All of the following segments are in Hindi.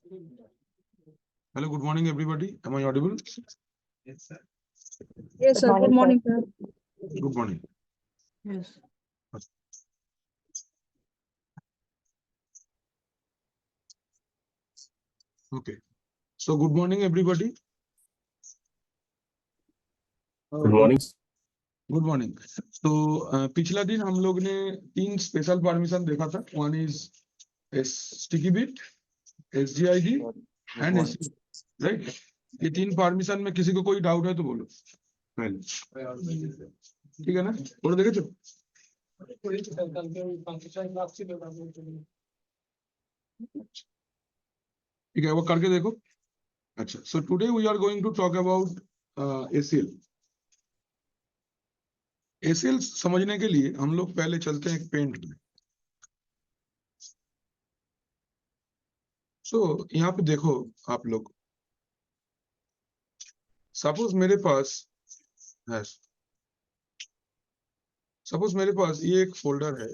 Hello, good morning, everybody. Am I audible? Yes, sir. Yes, sir. Good morning, sir. Good morning. Yes. Okay. So, good morning, everybody. Good morning. Good morning. तो पिछला दिन हम लोग ने 3 स्पेशल परमिशन देखा था. One is sticky bit, SGID and SE, right. ये 3 परमिशन में किसी को कोई डाउट है तो बोलो पहले. ठीक है ना? बोलो देखे तो. ठीक है, वो करके देखो. अच्छा, so today we are going to talk about ACL. ACL समझने के लिए हम लोग पहले चलते हैं एक पेंट में. सो यहाँ पे देखो आप लोग, सपोज मेरे पास ये एक फोल्डर है.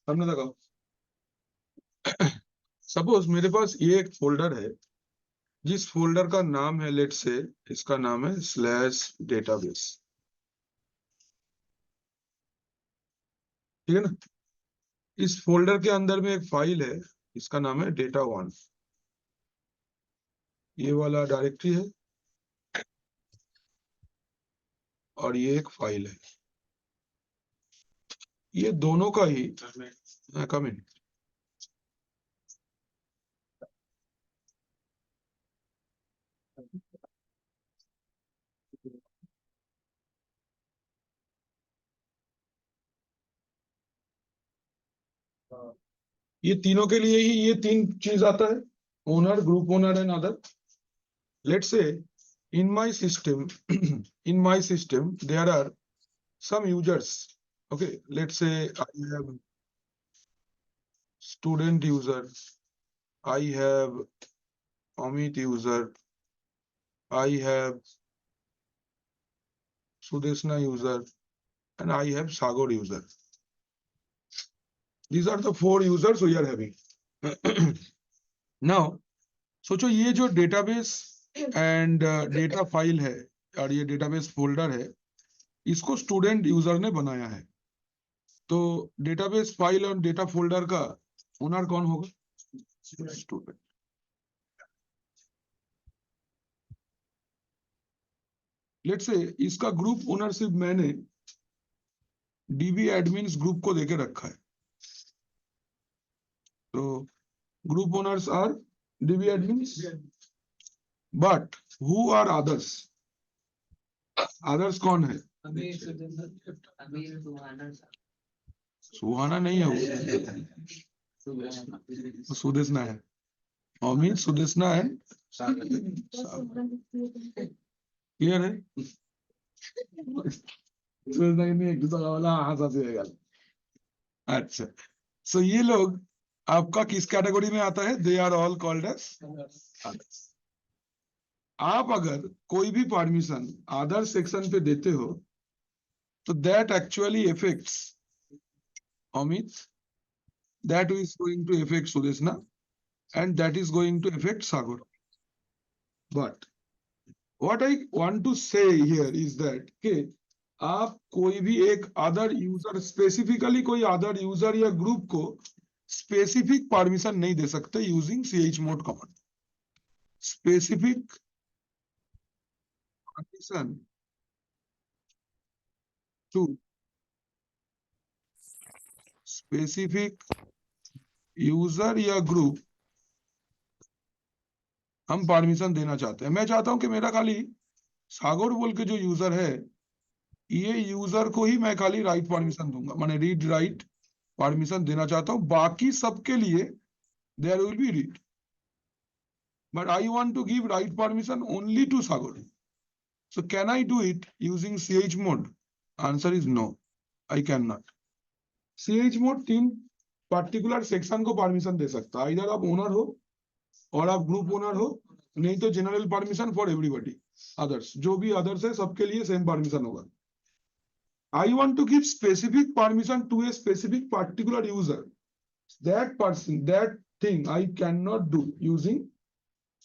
हमने देखा, सपोज मेरे पास ये एक फोल्डर है जिस फोल्डर का नाम है, लेट्स से इसका नाम है /डेटाबेस. ठीक है ना? इस फोल्डर के अंदर में एक फाइल है, इसका नाम है data1. ये वाला डायरेक्टरी है और ये एक फाइल है. ये दोनों का ही कम इन. ये तीनों के लिए ही ये 3 चीज आता है, owner, group owner and other. Let's say in my system there are some users. Okay, let's say I have student user, I have Amit user, I have Sudeshna user, and I have Sagar user. These are the 4 users we are having. Now सोचो ये जो डेटाबेस एंड डेटा फाइल है और ये डेटाबेस फोल्डर है, इसको स्टूडेंट यूजर ने बनाया है. तो डेटाबेस फाइल और डेटा फोल्डर का ओनर कौन होगा? स्टूडेंट. लेट्स से इसका ग्रुप ओनरशिप मैंने DB एडमिन्स ग्रुप को देके रखा है. तो group owners are DB admins, but who are others? Others कौन है? सुहाना नहीं है, वो सुदेशना है. अमित, सुदेशना है, क्लियर है? अच्छा, सो ये लोग आपका किस कैटेगरी में आता है? They are all called as others. आप अगर कोई भी परमिशन अदर सेक्शन पे देते हो तो that actually effects Amit, that is going to affect Sudeshna, and that is going to affect Sagar. But what I want to say here is that कि आप कोई भी एक अदर यूजर, स्पेसिफिकली कोई अदर यूजर या ग्रुप को स्पेसिफिक परमिशन नहीं दे सकते using chmod command. Specific permission to specific user या ग्रुप हम परमिशन देना चाहते हैं. मैं चाहता हूं कि मेरा खाली सागर बोल के जो यूजर है, ये यूजर को ही मैं खाली राइट परमिशन दूंगा, माने रीड राइट परमिशन देना चाहता हूं. बाकी सबके लिए there will be read. but I want to give write permission only to Sagar. So can I do it using CH mode? Answer is no, I cannot. CH mode तीन particular section को permission दे सकता है, either आप owner हो और आप group owner हो, नहीं तो general permission for everybody, others, जो भी others है सबके लिए same permission होगा. I want to give specific permission to a specific particular user. That person, that thing I cannot do using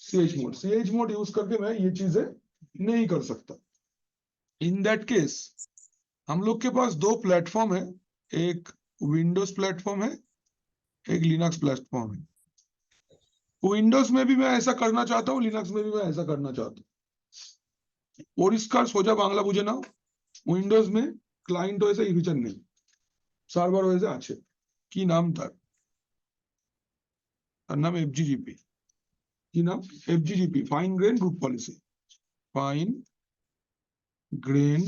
CH mode. CH mode use करके मैं ये चीजें नहीं कर सकता. In that case, हम लोग के पास दो प्लेटफॉर्म है, एक विंडोज प्लेटफॉर्म है, एक लिनक्स प्लेटफॉर्म है. विंडोज में भी मैं ऐसा करना चाहता हूँ, लिनक्स में भी मैं ऐसा करना चाहता हूँ. পরিষ্কার সোজা বাংলা বুঝে নাও, উইন্ডোজ में ক্লায়েন্ট ওএস এই ফিচার নেই, সার্ভার ওএস আছে. কি নাম তার? তার নাম FGGP. কি নাম? FGGP, fine grain group policy. Fine grain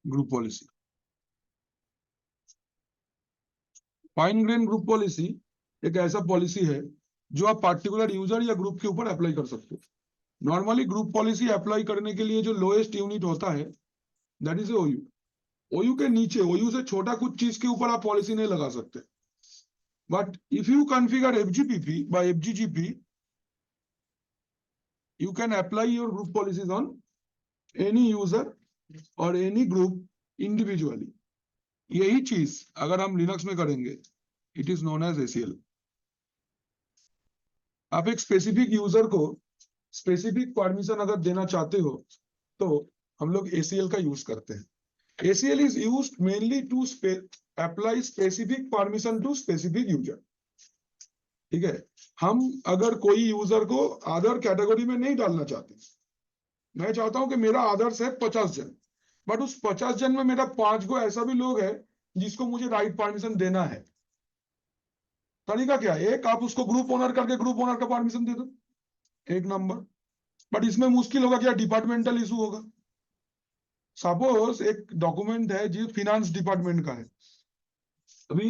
group policy. Fine grain group policy एक ऐसा पॉलिसी है जो आप पार्टिकुलर यूजर या ग्रुप के ऊपर अप्लाई कर सकते हो. नॉर्मली ग्रुप पॉलिसी अप्लाई करने के लिए जो लोएस्ट यूनिट होता है दैट इज ओयू. ओयू के नीचे, ओयू से छोटा कुछ चीज के ऊपर आप पॉलिसी नहीं लगा सकते. But if you configure FGPP बाय FGGP, you can apply your group policies on any user or any group individually. यही चीज अगर हम लिनक्स में करेंगे, it is known as ACL. आप एक स्पेसिफिक यूजर को स्पेसिफिक परमिशन अगर देना चाहते हो तो हम लोग ACL का यूज करते हैं. ACL is used mainly to apply specific permission to specific user. ठीक है. हम अगर कोई यूजर को अदर कैटेगरी में नहीं डालना चाहते, मैं चाहता हूं कि मेरा आदर्श है 50 जन, बट उस 50 जन में मेरा 5 गो ऐसा भी लोग है जिसको मुझे राइट परमिशन देना है. तरीका क्या है? एक, आप उसको ग्रुप ओनर करके ग्रुप ओनर का परमिशन दे दो, एक नंबर. बट इसमें मुश्किल होगा क्या? डिपार्टमेंटल इशू होगा. सपोज एक डॉक्यूमेंट है जो फिनेंस डिपार्टमेंट का है. अभी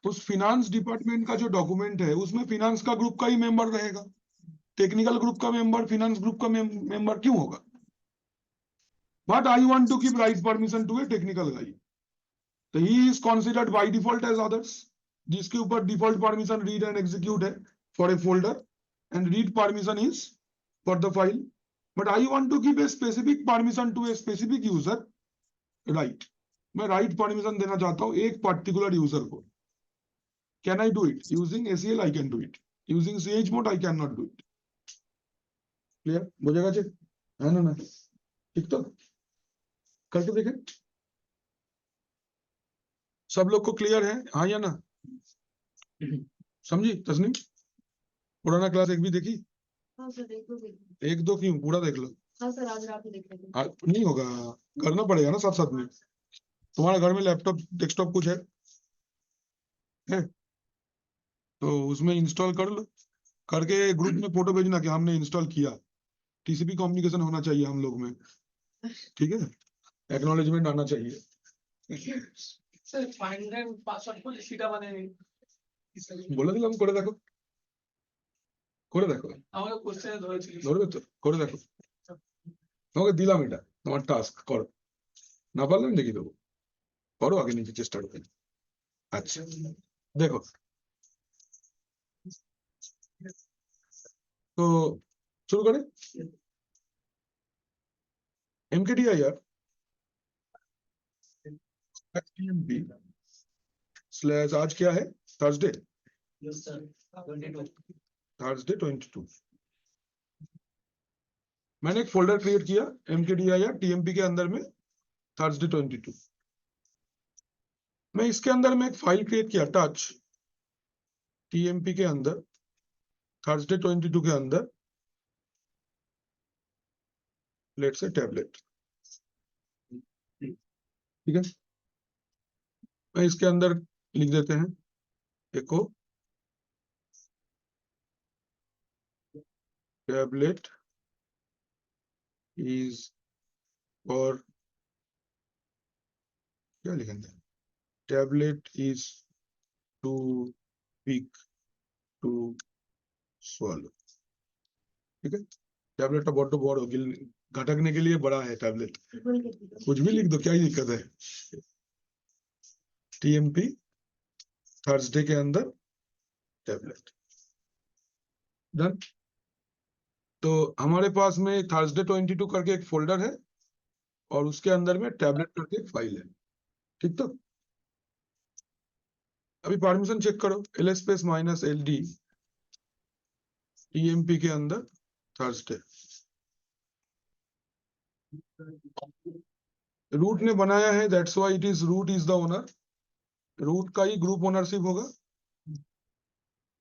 उस फिनेंस डिपार्टमेंट का जो डॉक्यूमेंट है उसमें फिनेंस का ग्रुप का ही मेंबर रहेगा. टेक्निकल ग्रुप का मेंबर फिनेंस ग्रुप का मेंबर क्यों होगा? But I want to give write permission to a technical guy, तो he is considered by default as others, जिसके ऊपर default permission read and execute है for a folder, and read permission is for the file. But I want to give a specific permission to a specific user, right. मैं राइट परमिशन देना चाहता हूं एक पर्टिकुलर यूजर को. Can I do it using ACL? I can do it. Using CH mod I can not do it. Clear? बुझेगा चेक है ना? ठीक, तो करके देखें. सब लोग को क्लियर है? हाँ या ना? समझी तस्नीम? पुराना क्लास एक भी देखी? हाँ सर, एक दो क्यों, पूरा देख लो. हाँ सर, आज रात में देख लेंगे. नहीं होगा, करना पड़ेगा ना साथ साथ में. तुम्हारे घर में लैपटॉप डेस्कटॉप कुछ है? तो उसमें इंस्टॉल कर लो, करके ग्रुप में फोटो भेजना कि हमने इंस्टॉल किया. TCP कम्युनिकेशन होना चाहिए हम लोग में, ठीक है? एक्नॉलेजमेंट आना चाहिए. স্যার ফাইন্ড এন্ড পাসওয়ার্ড বলে সেটা মানে বলে দিলাম, করে দেখো, করে দেখো. আমাকে কোশ্চেনে ধরেছিল ধরবে তো? করে দেখো. তোমাকে দিলাম, এটা তোমার টাস্ক, করো. না পারলে আমি দেখিয়ে দেবো. করো আগে, নিজে চেষ্টা করো. আচ্ছা দেখো, তো শুরু করে. mkdir TMP स्लैश आज क्या है? थर्सडे. Yes sir 22 Thursday 22. मैंने एक फोल्डर क्रिएट किया mkdir TMP के अंदर में, थर्सडे 22. मैं इसके अंदर में एक फाइल क्रिएट किया, टच TMP के अंदर, थर्सडे 22 के अंदर, लेट्स से टैबलेट. ठीक है, मैं इसके अंदर लिख देते हैं एको टैबलेट इज और क्या लिखेंगे? Tablet is too big to swallow. ठीक है, टैबलेट बड्ड बड़ हो घटकने के लिए बड़ा है टैबलेट, बोल के दीजिए। कुछ भी लिख दो, क्या ही दिक्कत है। टीएमपी थर्सडे के अंदर टैबलेट डन। तो हमारे पास में थर्सडे 22 करके एक फोल्डर है और उसके अंदर में टैबलेट करके एक फाइल है, ठीक। तो अभी परमिशन चेक करो, ls space minus LD TMP के अंदर थर्सडे। रूट ने बनाया है, that's why it is root is the owner, root का ही ग्रुप ओनरशिप होगा।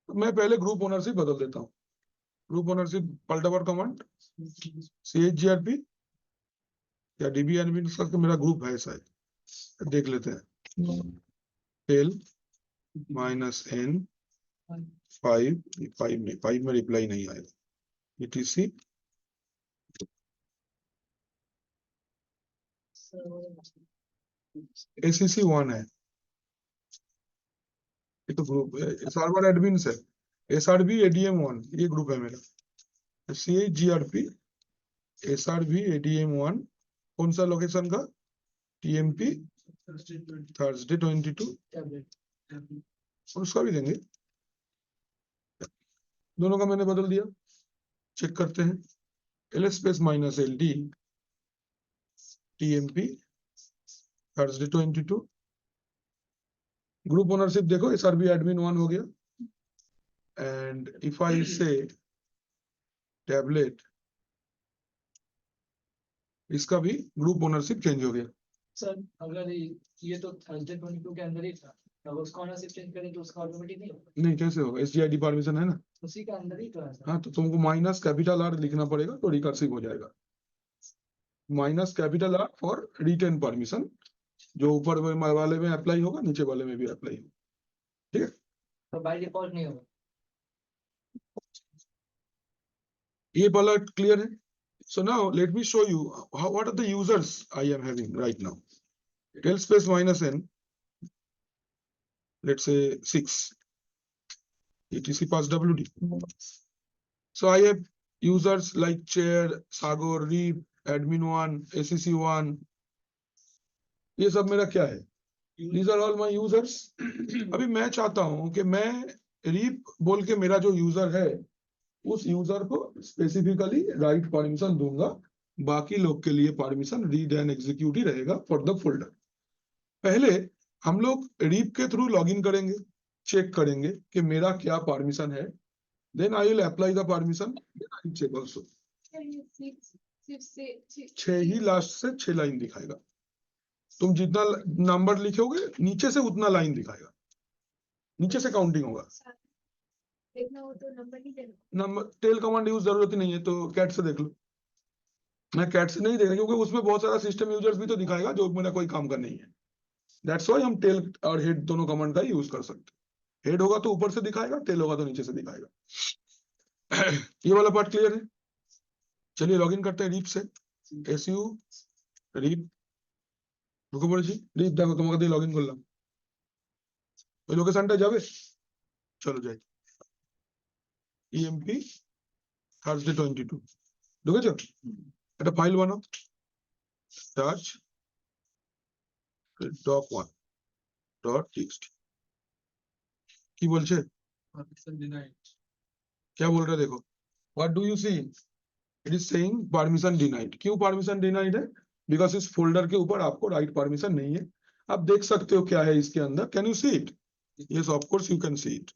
तो मैं पहले ग्रुप ओनरशिप बदल देता हूँ, ग्रुप ओनरशिप पलटावर कमांड chgrp या db admin का मेरा ग्रुप है शायद, देख लेते हैं। टेल माइनस n 5 में रिप्लाई नहीं आएगा, etc acc 1 है, ये तो ग्रुप सर्वर एडमिन है। SRV ADM 1 ये ग्रुप है मेरा, chgrp SRV ADM 1 कौन सा लोकेशन का, TMP थर्सडे 22 और उसका भी देंगे, दोनों का मैंने बदल दिया। चेक करते हैं, ls space minus LD TMP Thursday 22 group ownership देखो SRV एडमिन 1 हो गया, एंड इफ आई से टैबलेट, इसका भी ग्रुप ओनरशिप चेंज हो गया। सर अगर ये तो थर्सडे 22 के अंदर ही था, अगर उसका ऑनरशिप चेंज करें तो उसका ऑटोमेटिक नहीं होगा? नहीं, कैसे होगा, SGID परमिशन है ना। उसी के अंदर ही तो है सर। हाँ, तो तुमको माइनस कैपिटल R लिखना पड़ेगा तो रिकर्सिव हो जाएगा, minus capital R for retain permission, जो ऊपर वाले में अप्लाई होगा नीचे वाले में भी अप्लाई होगा, ठीक है। तो बाय डिफॉल्ट नहीं होगा। ये वाला क्लियर है। So now let me show you what are the users I am having right now. Tel space minus n, let's say 6, etc pass WD. So I have users like chair, Sagor, Reep, admin1, ACC1, ये सब मेरा क्या है, these are all my users. अभी मैं चाहता हूं कि मैं रीप बोल के मेरा जो यूजर है उस यूजर को स्पेसिफिकली राइट परमिशन दूंगा, बाकी लोग के लिए परमिशन रीड एंड एग्जीक्यूट ही रहेगा फॉर द फोल्डर। पहले हम लोग रीप के थ्रू लॉगिन करेंगे, चेक करेंगे कि मेरा क्या परमिशन है, then I will apply the permission, check also. 6 ही लास्ट से 6 लाइन दिखाएगा, तुम जितना नंबर लिखोगे नीचे से उतना लाइन दिखाएगा, नीचे से काउंटिंग होगा। देखना हो तो नंबर नहीं देना। नंबर टेल कमांड यूज जरूरत ही नहीं है, तो कैट से देख लो। मैं कैट से नहीं देख रहा क्योंकि उसमें बहुत सारा सिस्टम यूजर्स भी तो दिखाएगा जो मेरा कोई काम का नहीं है, दैट्स व्हाई हम टेल और हेड दोनों कमांड का यूज कर सकते हैं। हेड होगा तो ऊपर से दिखाएगा, टेल होगा तो नीचे से दिखाएगा। ये वाला पार्ट क्लियर है। चलिए लॉगिन करते हैं रीप से, SU रीप, रुको पड़े रीप देखो तुम्हारे দিয়ে লগ ইন করলাম, ওই লোকেশনটা যাবে, চলো যাই। EMP থার্সডে 22 ঢুকেছো, একটা ফাইল বানাও, টাচ doc1.txt, কি বলছে, क्या बोल रहा है देखो, what do you see, it is saying permission denied. क्यों परमिशन डिनाइड है, बिकॉज इस फोल्डर के ऊपर आपको राइट परमिशन नहीं है। आप देख सकते हो क्या है इसके अंदर, can you see it, yes of course you can see it.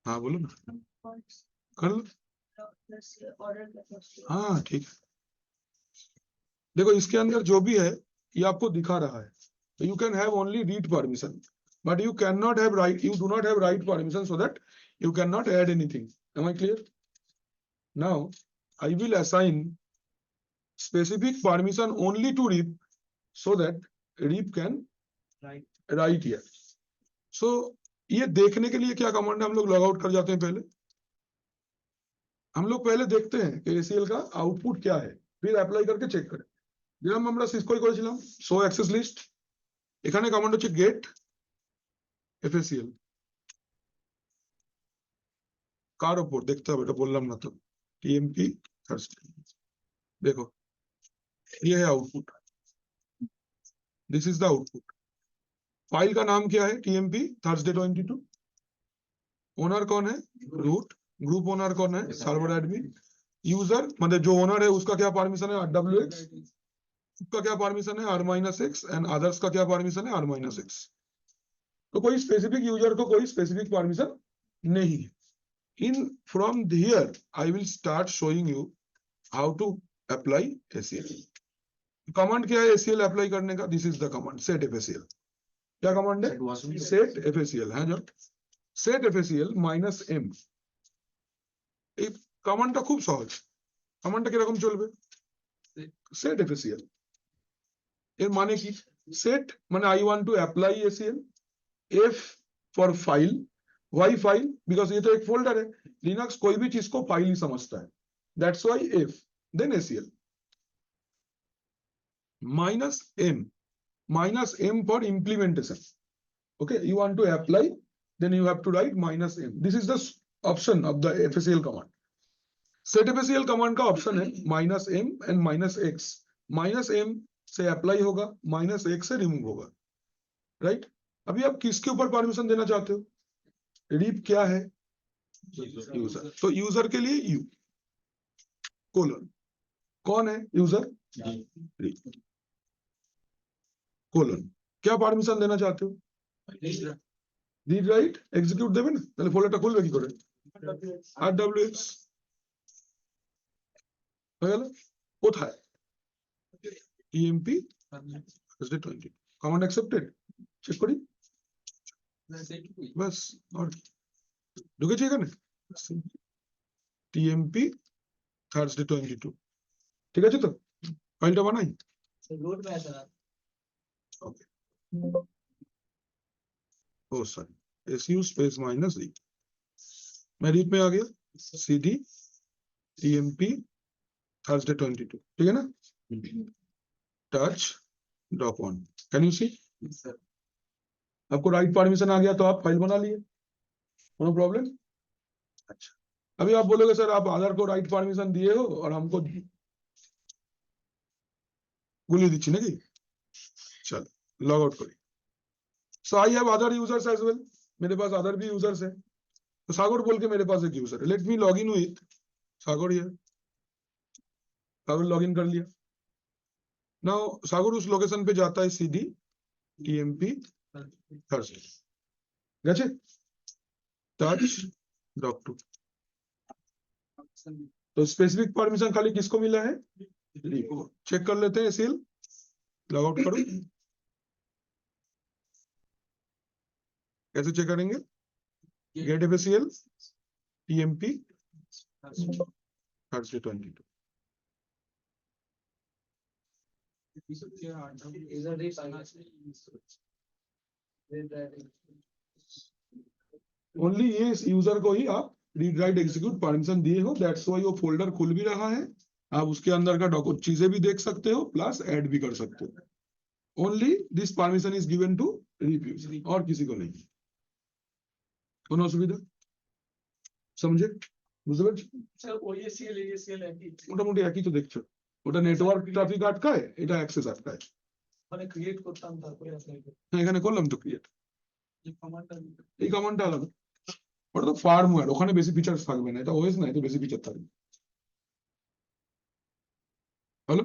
हाँ बोलो ना, कर लो, हाँ ठीक है। देखो इसके अंदर जो भी है ये आपको दिखा रहा है, you can have only read permission, but you cannot have right, you do not have right permission, so that you cannot add anything. Am I clear? Now I will assign specific permission only to Reap so that Reap can write here. So ये देखने के लिए क्या कमांड है, हम लोग लॉग आउट कर जाते हैं। पहले हम लोग पहले देखते हैं कि ACL का आउटपुट क्या है, फिर अप्लाई करके চেক করেন। যেরকম আমরা সিসকোই করেছিলাম শো অ্যাক্সেস লিস্ট, এখানে কমান্ড হচ্ছে গেট FACL, কার উপর দেখতে হবে এটা বললাম না তো, टीएमपी थर्सडे। देखो ये है output, this is the output. File का नाम क्या है? TMP Thursday 22। ओनर कौन है? रूट। ग्रुप ओनर कौन है? Server admin. यूजर मतलब जो ओनर है उसका क्या परमिशन है? RWX। उसका क्या परमिशन है? R-X। एंड अदर्स का क्या परमिशन है? R-X। तो कोई स्पेसिफिक यूजर को कोई स्पेसिफिक परमिशन नहीं है। In from here I will start showing you how to apply ACL। Command क्या है ACL अप्लाई करने का? This is the command set FACL। क्या कमांड है? सेट FACL है जो सेट FACL -m। এই কমান্ডটা খুব সহজ। কমান্ডটা কিরকম চলবে? সেট FACL এর মানে কি? সেট মানে I want to apply ACL। F for file। Why file? Because ये तो एक फोल्डर है। लिनक्स कोई भी चीज को फाइल ही समझता है, that's why F। Then ACL -m for implementation। Okay, you want to apply, then you have to write -m। This is the option of the FACL command। Set FACL command का ऑप्शन है -m एंड -x। -m से अप्लाई होगा, -x से रिमूव होगा, राइट। अभी आप किसके ऊपर परमिशन देना चाहते हो? रीप क्या है? यूजर। तो यूजर के लिए यू कोलन। कौन है यूजर? रीप कोलन। क्या परमिशन देना चाहते हो? रीड राइट एग्जीक्यूट देवे ना, তাহলে ফোল্ডারটা খুলবে কি করে? RWX হয়ে গেল। কোথায়? TMP Thursday 20। Command accepted. Check করি बस। और ঢুকেছে এখানে टीएमपी Thursday 22। ঠিক আছে তো? ফাইলটা বানাই। रोड में ऐसा ओके ओ सॉरी SU स्पेस -e। मैं रीड में आ गया। CD TMP Thursday 22। ठीक है ना? Touch drop on. Can you see? आपको राइट परमिशन आ गया तो आप फाइल बना लिए, नो प्रॉब्लम। अच्छा, अभी आप बोलोगे सर आप आधार को राइट परमिशन दिए हो और हमको गुली दीची ना कि चल लॉग आउट करी। So I have other users as well. मेरे पास अदर भी यूजर्स है। तो सागर बोल के मेरे पास एक यूजर है, let me log in with Sagar. Here Sagar log in कर लिया। नाउ सागर उस लोकेशन पे जाता है सीधी TMP थर्सडे। गए टच ड्रॉप टू। तो स्पेसिफिक परमिशन खाली किसको मिला है? चेक कर लेते हैं ACL। लॉग आउट करो। कैसे चेक करेंगे? Get FACL TMP Thursday 22। इधर भी ओनली ये यूजर को ही आप रीड राइट एग्जीक्यूट परमिशन दिए हो, दैट्स व्हाई वो फोल्डर खुल भी रहा है। आप उसके अंदर का डॉक्यूमेंट चीजें भी देख सकते हो, प्लस ऐड भी कर सकते हो। Only this permission is given to रीप यूजर, और किसी को नहीं। কোনো অসুবিধা? समझे? বুঝতে পারছো? सर OACL ACL है कि মোটামুটি একই তো দেখছো। ওটা নেটওয়ার্ক ট্রাফিক আটকায়, এটা অ্যাক্সেস আটকায়। মানে ক্রিয়েট করতাম তারপরে অ্যাপ্লাই করতাম হ্যাঁ এখানে করলাম তো ক্রিয়েট। এই কমান্ডটা এই কমান্ডটা আলাদা, ওটা তো ফার্মওয়্যার, ওখানে বেশি ফিচার্স থাকবে না। এটা ওএস না, এটা বেশি ফিচার থাকবে। हेलो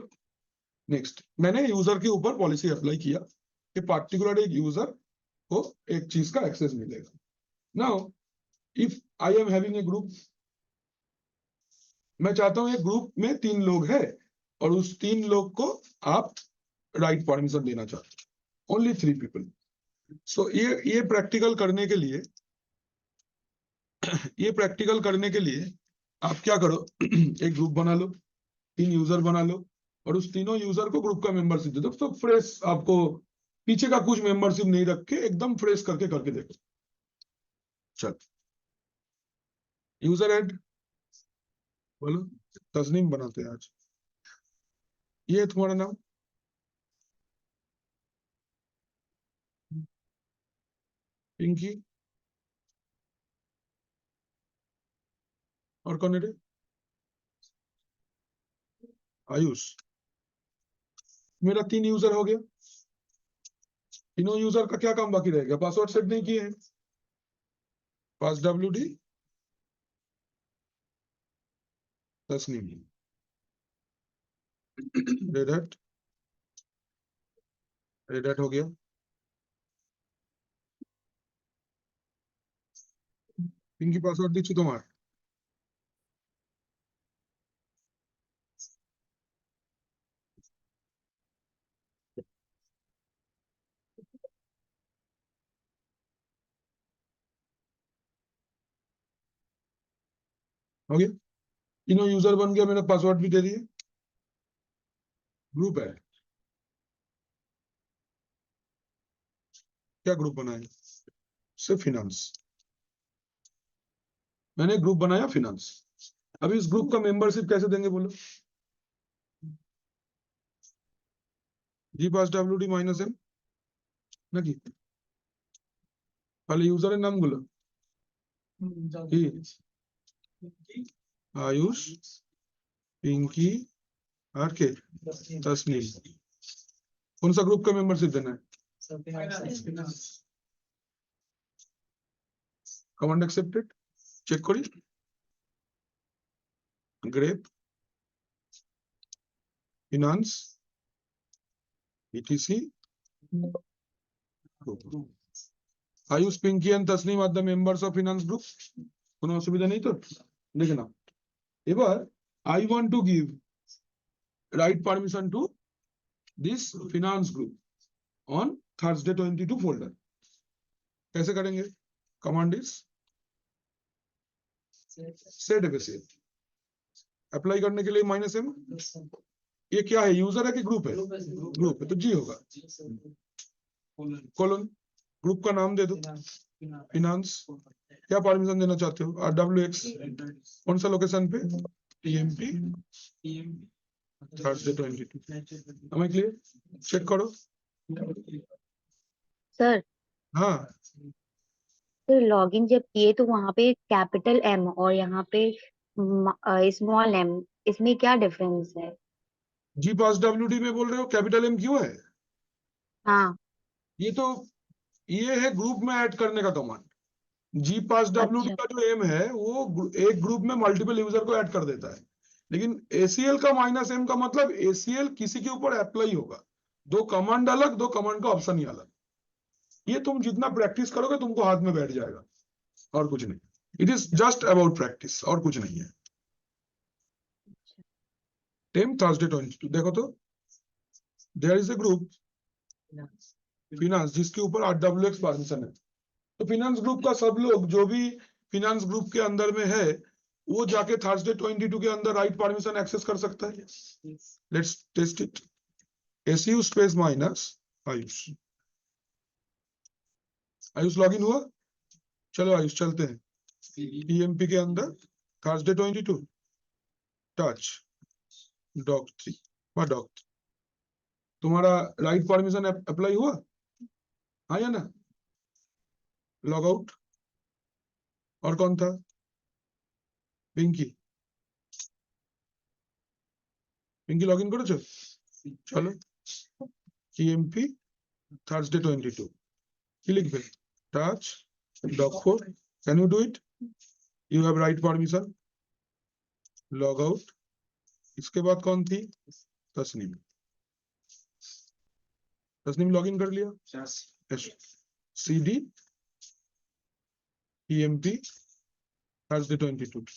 नेक्स्ट, मैंने यूजर के ऊपर पॉलिसी अप्लाई किया कि पार्टिकुलर एक यूजर को एक चीज का एक्सेस मिलेगा। Now if I am having a group, मैं चाहता हूं एक ग्रुप में 3 लोग हैं और उस 3 लोग को आप राइट परमिशन देना चाहते हो, ओनली 3 पीपल। सो ये प्रैक्टिकल करने के लिए आप क्या करो एक ग्रुप बना लो, 3 यूजर बना लो और उस तीनों यूजर को ग्रुप का मेंबरशिप दे दो। तो फ्रेश, आपको पीछे का कुछ मेंबरशिप नहीं रख के एकदम फ्रेश करके देखो। चल यूजर ऐड बोलो। तस्नीम बनाते हैं आज। ये है तुम्हारा नाम, पिंकी। और कौन है रे? आयुष, मेरा 3 यूजर हो गया। तीनों यूजर का क्या काम बाकी रह गया? पासवर्ड सेट नहीं किए हैं। पास WD तस्नीम, रेड हैट हो गया। पिंकी पासवर्ड दीची तुम्हार। हो गया, तीनों यूजर बन गया, मेरा पासवर्ड भी दे दिए। ग्रुप है, क्या ग्रुप बनाया? सिर्फ फिनांस। मैंने ग्रुप बनाया फिनांस। अभी इस ग्रुप का मेंबरशिप कैसे देंगे बोलो? जी पास WD -M নাকি? তাহলে ইউজারের নামগুলো কি? আয়ুষ, पिंकी और के तस्नीम। कौन सा ग्रुप का मेंबरशिप देना है? कमांड एक्सेप्टेड, चेक करी। Grep, finance, ETC, Ayush, Pinky and Tasneem are the members of finance group. কোনো অসুবিধা নেই তো? দেখে নাও। এবার I want to give write permission to this finance group on Thursday 22 folder। कैसे करेंगे? Command is set FACL। Apply करने के लिए -M। ये क्या है, यूजर है कि ग्रुप है? ग्रुप है तो जी होगा। कोलन, ग्रुप का नाम दे दो फिनांस। क्या परमिशन देना चाहते हो? RWX। कौन सा लोकेशन पे? TMP Thursday 22। हमें क्लियर? चेक करो। सर, हाँ, तो लॉगिन जब किए तो वहां पे कैपिटल M और यहाँ पे स्मॉल m, इसमें क्या डिफरेंस है? जी पास WD में बोल रहे हो कैपिटल M क्यों है? हाँ। ये तो ये है ग्रुप में ऐड करने का कमांड। जी पास WD अच्छा। का जो एम है वो एक ग्रुप में मल्टीपल यूजर को ऐड कर देता है, लेकिन ACL का -M का मतलब ACL किसी के ऊपर अप्लाई होगा। दो कमांड अलग, दो कमांड का ऑप्शन ही अलग। ये तुम जितना प्रैक्टिस करोगे तुमको हाथ में बैठ जाएगा, और कुछ नहीं। It is just about practice, और कुछ नहीं है। टेम Thursday 22 देखो तो, there is a group finance जिसके ऊपर RWX परमिशन है। तो फिनांस ग्रुप का सब लोग जो भी फिनांस ग्रुप के अंदर में है वो जाके Thursday 22 के अंदर राइट परमिशन एक्सेस कर सकता है। Let's test it. SU space minus Ayush. Ayush login हुआ? चलो आयुष चलते हैं। TMP के अंदर Thursday 22 टच डॉक 3 डॉक। तुम्हारा राइट परमिशन अप्लाई हुआ? हाँ या ना? Log out. और कौन था? पिंकी। पिंकी लॉगिन करेছো? चलो TMP Thursday 22 কি লিখবে? Touch doc 4। Can you do it? You have write permission. Log out. इसके बाद कौन थी? तस्नीम। तस्नीम लॉगिन कर लिया। CD TMP Thursday 22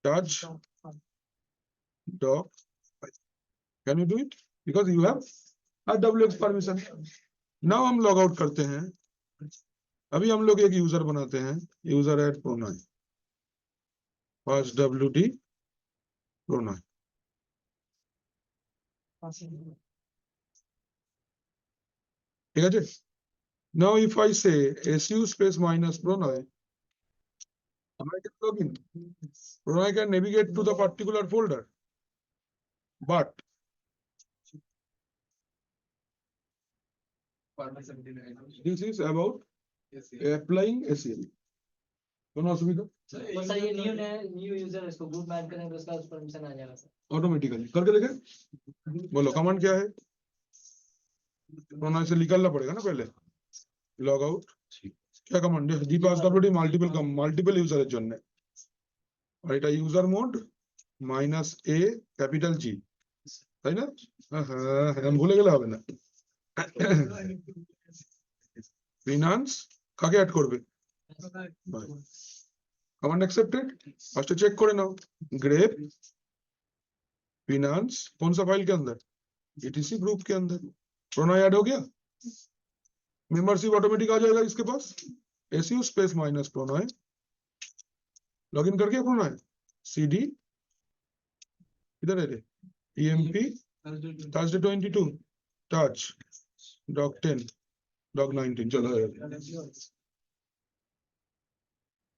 touch doc। Can you do it? Because you have RWX permission। Now हम लॉग आउट करते हैं। अभी हम लोग एक यूजर बनाते हैं, यूजर ऐड प्रोनाउन पास WD प्रोनाउन। ठीक है जी। Now if I say SU space minus pronoun, I can log in. Pronoun can navigate to the particular folder, but this is about applying ACL। কোনো অসুবিধা? और सर ये न्यू यूजर इसको ग्रुप में ऐड करेंगे तो उसका परमिशन आ जाएगा सर। ऑटोमेटिकली करके देखें। बोलो कमांड क्या है? प्रोनाउंस से निकलना पड़ेगा ना पहले। Log out. क्या कमांड है? gpasswd মাল্টিপল ইউজারের জন্য আর এটা ইউজার মোড -a ক্যাপিটাল জি, তাই না? হ্যাঁ হ্যাঁ ভুলে গেলে হবে না। ফিনান্স কাকে অ্যাড করবে? Command accepted. फर्स्ट चेक करे नाओ ग्रेप फिनांस कौन सा फाइल के अंदर? ईटीसी ग्रुप के अंदर। प्रोनाउन ऐड हो गया, मेंबरशिप ऑटोमेटिक आ जाएगा इसके पास। SU space minus pronoun login करके प्रोनाउन सीडी इधर है रे EMP Thursday 22 touch dog 10 dog 19 चलो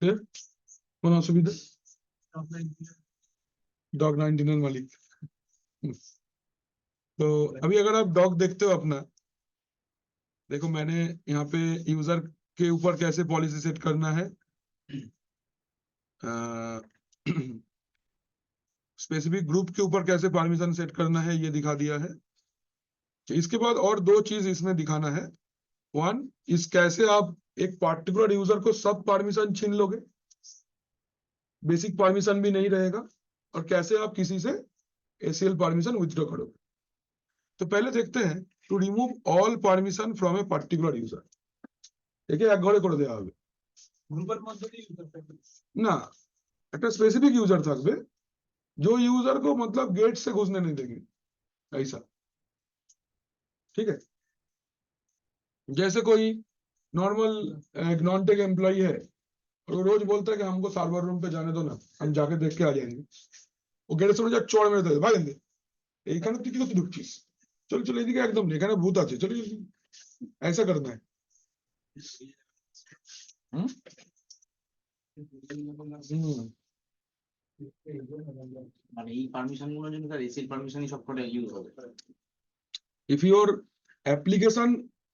फिर कौन असुविधा? डॉग 19 एর मालिक। तो अभी अगर आप डॉग देखते हो अपना, देखो मैंने यहाँ पे यूजर के ऊपर कैसे पॉलिसी सेट करना है, स्पेसिफिक ग्रुप के ऊपर कैसे परमिशन सेट करना है ये दिखा दिया है। इसके बाद और दो चीज इसमें दिखाना है। वन इस कैसे आप एक पार्टिकुलर यूजर को सब परमिशन छीन लोगे, बेसिक परमिशन भी नहीं रहेगा, और कैसे आप किसी से एसीएल परमिशन विथड्रॉ करोगे। तो पहले देखते हैं to remove all permission from a particular user. देखिए एक घरे করে দেওয়া হবে ग्रुपर मध्य দিয়ে ইউজার থাকবে না, একটা স্পেসিফিক ইউজার থাকবে जो यूजर को मतलब गेट से घुसने नहीं देंगे, ऐसा। ठीक है, जैसे कोई नॉर्मल एक नॉन टेक एम्प्लॉई है और वो रोज बोलता है कि हमको सर्वर रूम पे जाने दो ना, हम जाके देख के आ जाएंगे। वो गेट से जा चौड़ मेरे दे भागेंगे, এইখানে তুই কি করতে ঢুকছিস, চল চল এদিকে একদম নেই, এখানে ভূত আছে, চল ऐसा करना है। মানে এই পারমিশন গুলোর জন্য তার এসিএল পারমিশনই সবকটা ইউজ হবে। If your application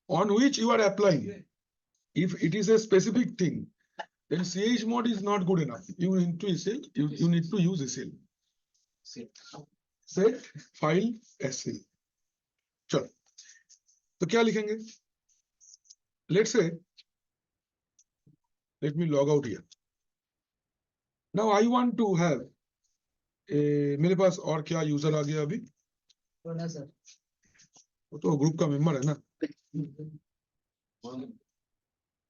on which you are applying, if it is a specific thing, then chmod is not good enough. You need to SL, you need to use SL. Set file SL. चलो तो क्या लिखेंगे? Let's say, let me log out here. Now I want to have मेरे पास और क्या यूजर आ गया अभी? ना सर वो तो ग्रुप का मेंबर है ना।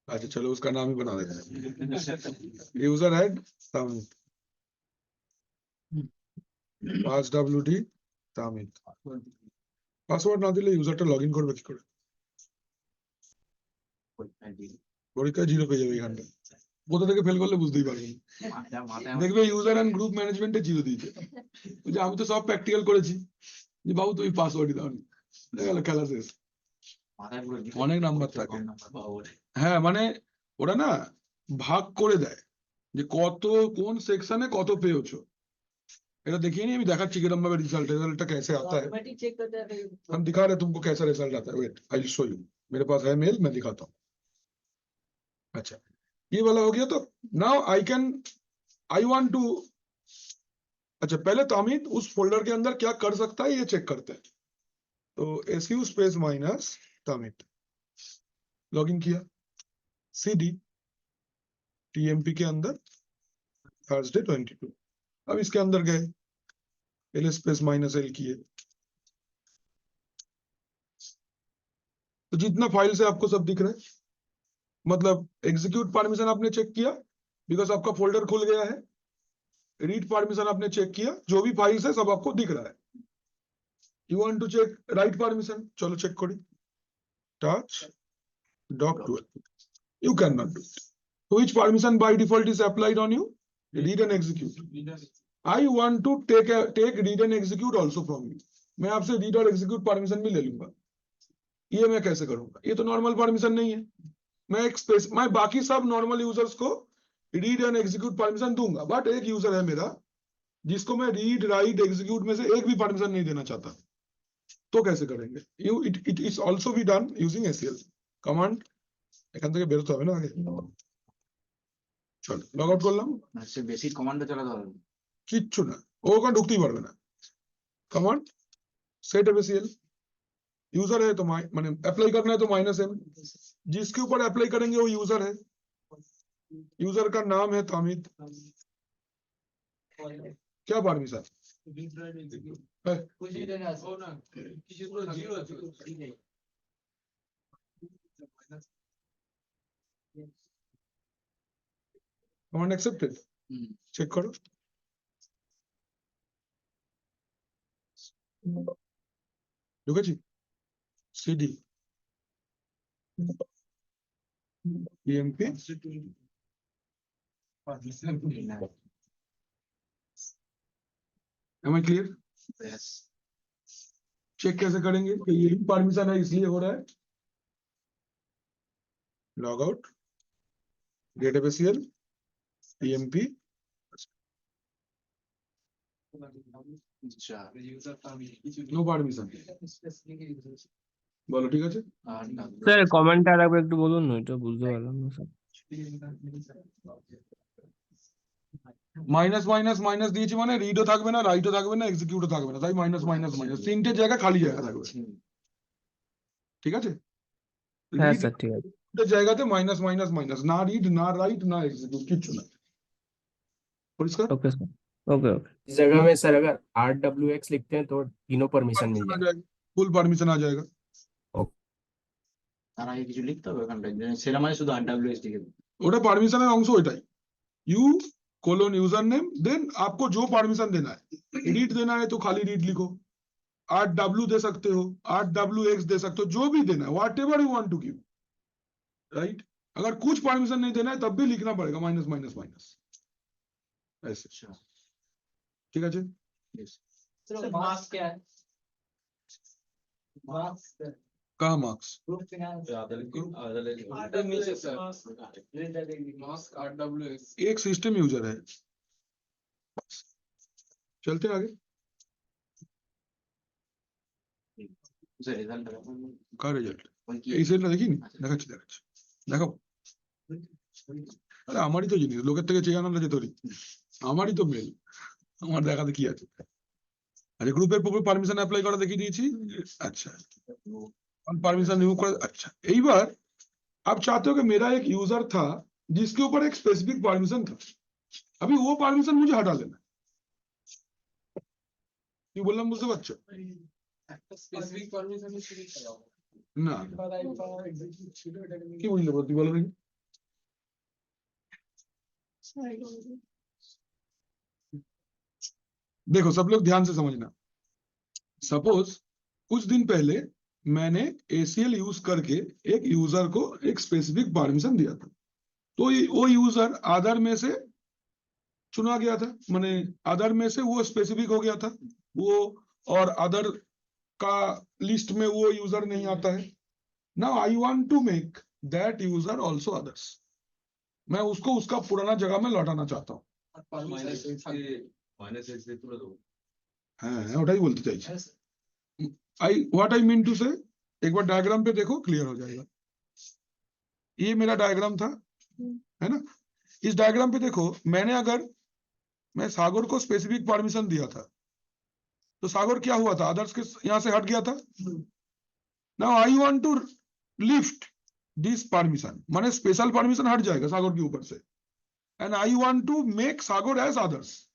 अच्छा चलो उसका नाम ही बना देते हैं, यूजर हेड तामिद, passwd তামিদ। পাসওয়ার্ড না দিলে ইউজারটা লগইন করবে কি করে? পরীক্ষায় জিরো পেয়ে যাবে এখানটা, কোথা থেকে ফেল করলে বুঝতেই পারবেন। দেখবে ইউজার এন্ড গ্রুপ ম্যানেজমেন্টে জিরো দিয়েছে, যে আমি তো সব প্র্যাকটিক্যাল করেছি, যে বাবু তুমি পাসওয়ার্ডই দাওনি, গেল খেলা শেষ। অনেক নাম্বার থাকে, হ্যাঁ মানে ওরা না ভাগ করে দেয় যে কত কোন সেকশনে কত পেয়েছো। এটা দেখিয়ে নি আমি দেখাচ্ছি কিরকম ভাবে रिजल्टটা कैसे आता है। ऑटोमेटिक चेक करते हैं फिर हम दिखा रहे हैं तुमको कैसा रिजल्ट आता है। Wait I will show you, मेरे पास है मेल, मैं दिखाता हूँ। अच्छा ये वाला हो गया। तो नाउ आई वांट टू, अच्छा पहले तामिद उस फोल्डर के अंदर क्या कर सकता है ये चेक करते हैं। तो su स्पेस माइनस तामिद लॉगिन किया, cd tmp के अंदर थर्सडे 22। अब इसके अंदर गए, एल स्पेस माइनस एल किए, तो जितना फाइल से आपको सब दिख रहा है, मतलब एग्जीक्यूट परमिशन आपने चेक किया बिकॉज आपका फोल्डर खुल गया है, रीड परमिशन आपने चेक किया, जो भी फाइल्स है सब आपको दिख रहा है। You want to check write permission, चलो चेक करी, touch doc 12, you cannot do it. So which permission by default is applied on you? Read and execute. I want to take read and execute also from you. मैं आपसे read और execute परमिशन भी ले लूंगा। ये मैं कैसे करूंगा? ये तो नॉर्मल परमिशन नहीं है। मैं बाकी सब नॉर्मल यूजर्स को रीड एंड एग्जीक्यूट परमिशन दूंगा, बट एक यूजर है मेरा जिसको मैं रीड राइट एग्जीक्यूट में से एक भी परमिशन नहीं देना चाहता, तो कैसे करेंगे? It is also be done using SL command. এখান থেকে বেরোতে হবে না আগে। চলো লগ আউট করলাম, মানে সে বেসিক কমান্ডও চালাতে হবে না। কিচ্ছু না, ও ওখানে ঢুকতেই পারবে না। कमांड सेट एफएसीएल यूजर है तो माने अप्लाई करना है तो -m, जिसके ऊपर अप्लाई करेंगे वो यूजर है, यूजर का नाम है तामिद, क्या परमिशन कुछ नहीं देना है ना, किसी को जीरो है। कमांड एक्सेप्टेड, चेक करो, ঢুকেছি CD EMP am I clear? Yes. Check कैसे करेंगे कि यही परमिशन है इसलिए हो रहा है, लॉग आउट गेट एफएसीएल EMP আচ্ছা নো পারমিশন, বলো ঠিক আছে। আর স্যার কমেন্টটা আরেকবার একটু বলুন না, এটা বুঝতে পারলাম না স্যার। মাইনাস মাইনাস মাইনাস দিয়েছি মানে রিডও থাকবে না, রাইটও থাকবে না, এক্সিকিউটও থাকবে না, তাই মাইনাস মাইনাস মাইনাস তিনটে জায়গা খালি জায়গা থাকবে, ঠিক আছে। হ্যাঁ রিড স্যার ঠিক আছে। জায়গাতে মাইনাস মাইনাস মাইনাস, না রিড না রাইট না এক্সিকিউট, কিচ্ছু না, পরিষ্কার। ওকে स्যাर, ओके ओके। इस जगह में सर अगर RWX लिखते हैं तो तीनों परमिशन मिल जाएगा। ফুল পারমিশন आ जाएगा। তার আগে কিছু লিখতে হবে ওখানটায়, সেটা মানে শুধু RWS লিখে দেবে। ওটা পারমিশনের অংশ, ওইটাই U colon user name, then आपको जो परमिशन देना है, रीड देना है तो खाली रीड लिखो, RW दे सकते हो, RWX दे सकते हो, जो भी देना है whatever you want to give, right. अगर कुछ परमिशन नहीं देना है तब भी लिखना पड़ेगा माइनस माइनस माइनस, ऐसे, अच्छा ठीक है जी। yes. सर मार्क्स क्या है? मार्क्स कहाँ मार्क्स, ग्रुप फाइनेंस एक सिस्टम यूजर है, चलते आगे। স্যার রেজাল্ট का रिजल्ट ওই কি এই সেটটা দেখিনি, দেখাচ্ছি দেখাচ্ছি, দেখো, আরে আমারই তো জিনিস, লোকের থেকে চেয়ে আনার আছে তোরই, আমারই তো মেল, আমার দেখাতে কি আছে। আচ্ছা গ্রুপের উপর পারমিশন অ্যাপ্লাই করা দেখিয়ে দিয়েছি, अच्छा परमिशन रिमूव कर, अच्छा এইবার आप चाहते हो कि मेरा एक यूजर था जिसके ऊपर एक स्पेसिफिक परमिशन था, अभी वो परमिशन मुझे हटा लेना है, কি বললাম বুঝতে পারছো स्पेसिफिक परमिशन शुरू कराओ না, কি বুঝলে তুই বলো দেখি। देखो सब लोग ध्यान से समझना, सपोज कुछ दिन पहले मैंने ACL यूज करके एक यूजर को एक स्पेसिफिक परमिशन दिया था, तो वो यूजर आधार में से चुना गया था, माने अदर में से वो स्पेसिफिक हो गया था वो, और अदर का लिस्ट में वो यूजर नहीं आता है। Now I want to make that user also others, मैं उसको उसका पुराना जगह में लौटाना चाहता हूँ। हाँ ওটাই বলতে চাইছি, व्हाट आई मीन टू से, एक बार डायग्राम पे देखो क्लियर हो जाएगा। ये मेरा डायग्राम था, है ना। इस डायग्राम पे देखो, मैंने अगर मैं सागर को स्पेसिफिक परमिशन दिया था तो सागर क्या हुआ था, अदर्स के यहां से हट गया था। Now I want to lift this permission, माने स्पेशल परमिशन हट जाएगा सागर के ऊपर से, and I want to make Sagar as others,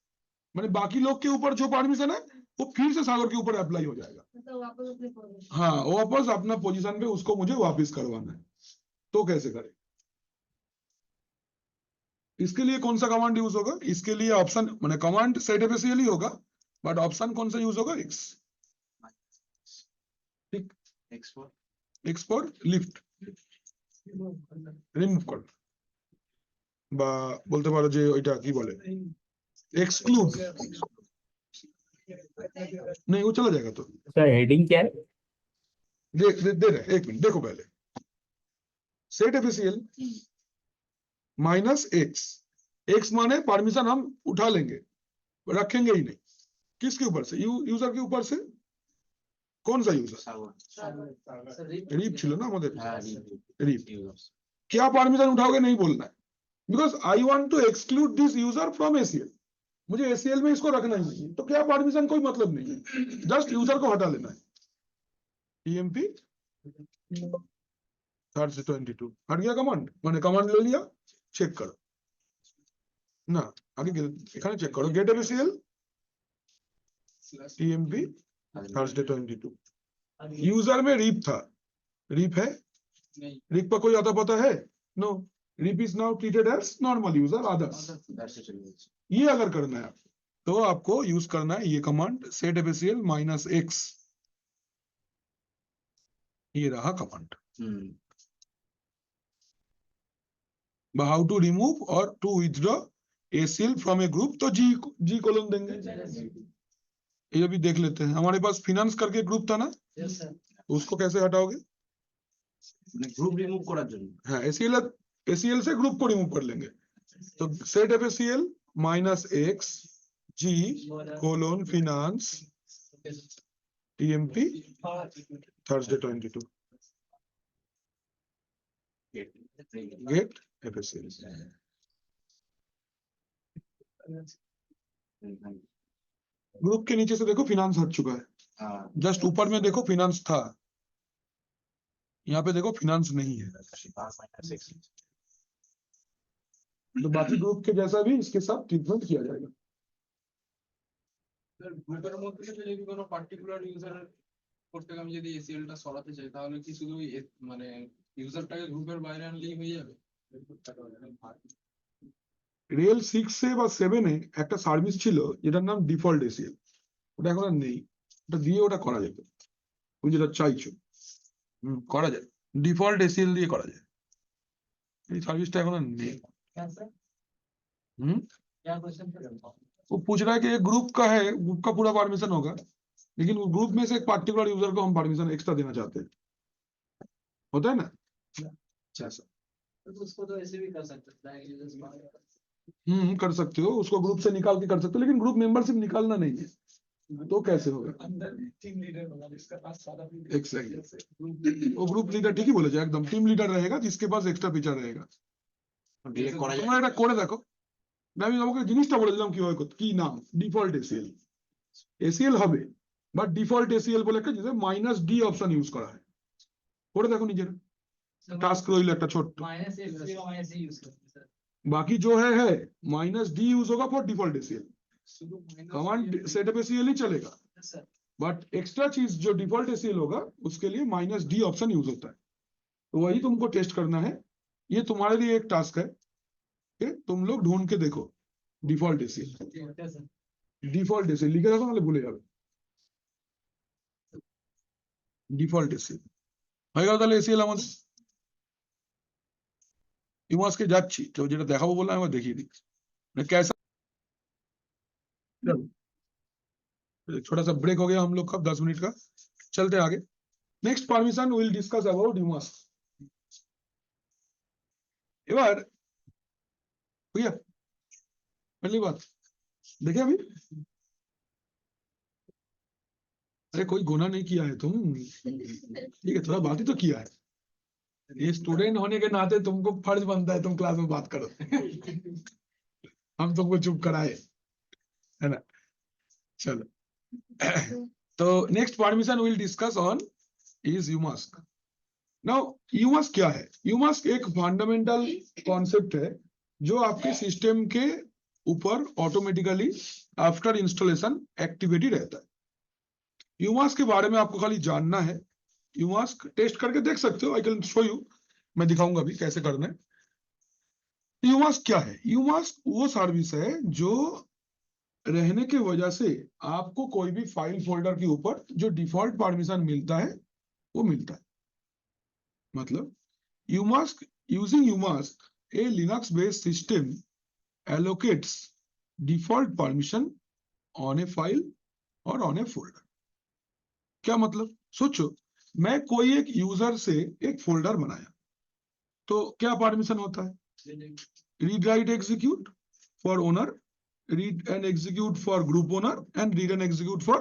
माने बाकी लोग के ऊपर जो परमिशन है वो फिर से सागर के ऊपर अप्लाई हो जाएगा। हाँ वापस अपना पोजीशन पे उसको मुझे वापस करवाना है, तो कैसे करें, इसके लिए कौन सा कमांड यूज होगा, इसके लिए ऑप्शन माने कमांड सेट एफएसीएल ही होगा, बट ऑप्शन कौन सा यूज होगा, एक्स, ठीक, एक्सपोर्ट लिफ्ट রিমুভ কর, বা বলতে পারো যে ওইটা কি বলে एक्सक्लूड, नहीं वो चला जाएगा। तो सर हेडिंग क्या है? दे रहे एक मिनट देखो, पहले सेट एफएसीएल -x, x माने परमिशन हम उठा लेंगे, रखेंगे ही नहीं, किसके ऊपर से, यूजर के ऊपर से, कौन सा यूजर, रीप छिलो ना আমাদের, रीप क्या परमिशन उठाओगे नहीं बोलना है, because I want to exclude this user from ACL, मुझे एसीएल में इसको रखना ही नहीं है, तो क्या परमिशन कोई मतलब नहीं है, जस्ट यूजर को हटा लेना है। टीएमपी थर्ड से 22 हट गया कमांड, मैंने कमांड ले लिया, चेक करो ना, आगे एखाने चेक करो, get ACL TMP Thursday 22 user में रीप था, रीप है, नहीं रीप पर कोई आता पता है, no, rip is now treated as normal user others. ये अगर करना है तो आपको यूज करना है ये कमांड सेट एफएसीएल -x, ये रहा कमांड। हाउ टू रिमूव और to withdraw ACL from a group, तो जी कोलन देंगे। ये भी देख लेते हैं, हमारे पास फिनांस करके ग्रुप था ना, यस सर उसको कैसे हटाओगे? গ্রুপ রিমুভ করার জন্য हाँ, एसीएल से ग्रुप को रिमूव कर लेंगे, तो set FACL -x G colon finance TMP Thursday 22 get FACL. Group के नीचे से देखो फिनांस हट चुका है, হ্যাঁ जस्ट ऊपर में देखो फिनांस था, यहाँ पे देखो फिनांस नहीं है, तो बाकी ग्रुप के जैसा भी इसके साथ ट्रीटमेंट किया जाएगा। স্যার গ্রুপের মধ্যে থেকে যদি কোনো পার্টিকুলার ইউজারের করতে আমি যদি এসিএলটা সরাতে চাই তাহলে কি শুধু মানে ইউজারটাকে গ্রুপের বাইরে আনলেই হয়ে যাবে? রেল 6 এ বা 7 এ একটা সার্ভিস ছিল যেটার নাম ডিফল্ট এসিএল, ওটা এখন আর নেই, ওটা দিয়ে ওটা করা যেত, তুমি যেটা চাইছো করা যায়, ডিফল্ট এসিএল দিয়ে করা যায়, এই সার্ভিসটা এখন আর নেই। क्या सर हम्म क्या क्वेश्चन सर? वो पूछ रहा है कि एक ग्रुप का है, ग्रुप का पूरा परमिशन होगा, लेकिन उस ग्रुप में से एक पार्टिकुलर यूजर को हम परमिशन एक्स्ट्रा देना चाहते हैं, होता है ना, अच्छा ऐसा। तो उसको तो ऐसे भी कर सकते हैं यूजर्स कर सकते हो, उसको ग्रुप से निकाल के कर सकते हो, लेकिन ग्रुप मेंबरशिप निकालना नहीं है, तो कैसे होगा? अंदर टीम लीडर होगा जिसका पास सारा Exactly. वो ग्रुप लीडर ठीक ही बोले जाए, एकदम टीम लीडर रहेगा जिसके पास एक्स्ट्रा फीचर रहेगा। ডিলেট করা যায় তোমরা এটা করে দেখো, আমি তোমাকে জিনিসটা বলে দিলাম কিভাবে করতে, কি নাম ডিফল্ট এসিএল, এসিএল হবে বাট ডিফল্ট এসিএল বলে একটা যেটা -d অপশন ইউজ করা হয়, করে দেখো নিজের টাস্ক রইল একটা ছোট্ট, -x और -c यूज करते हैं सर बाकी जो है -d यूज होगा फॉर डिफॉल्ट एसीएल, শুধु कमांड सेटअप एसीएल ही चलेगा, सर बट एक्स्ट्रा चीज जो डिफॉल्ट एसीएल होगा उसके लिए -d ऑप्शन यूज होता है, तो वही तुमको टेस्ट करना है, ये तुम्हारे लिए एक टास्क है कि तुम लोग ढूंढ के देखो डिफॉल्ट एसीएल, ठीक है सर डिफॉल्ट एसीएल लिखे रखो नाले भूले যাবে, ডিফল্ট এসিএল হয়ে গেল, তাহলে এসিএল আমাদের ইউমাসকে যাচ্ছি, তো যেটা দেখাবো বললাম আমি দেখিয়ে দিচ্ছি, মানে कैसा, छोटा सा ब्रेक हो गया हम लोग का 10 मिनट का, चलते आगे। Next permission will discuss about UMass. এবার भैया पहली बात देखिए, अभी अरे कोई गुनाह नहीं किया है तुम, ठीक है, थोड़ा बात ही तो किया है, ये स्टूडेंट होने के नाते तुमको फर्ज बनता है तुम क्लास में बात करो, हम तुमको चुप कराए, है ना, चलो। तो next permission will discuss on is umask. Now umask क्या है? यूमास्क एक फंडामेंटल कॉन्सेप्ट है जो आपके सिस्टम के ऊपर ऑटोमेटिकली आफ्टर इंस्टॉलेशन एक्टिवेटी रहता है। यूमास्क के बारे में आपको खाली जानना है, यूमास्क टेस्ट करके देख सकते हो, आई कैन शो यू, मैं दिखाऊंगा भी कैसे करना है। यूमास्क क्या है? यूमास्क वो सर्विस है जो रहने की वजह से आपको कोई भी फाइल फोल्डर के ऊपर जो डिफॉल्ट परमिशन मिलता है वो मिलता है। मतलब यूमास्क, using यूमास्क a Linux based system allocates default permission on a file or on a folder। क्या मतलब? सोचो, मैं कोई एक यूजर से एक फोल्डर बनाया तो क्या परमिशन होता है? Read write execute for owner, read and execute for group owner and read and execute for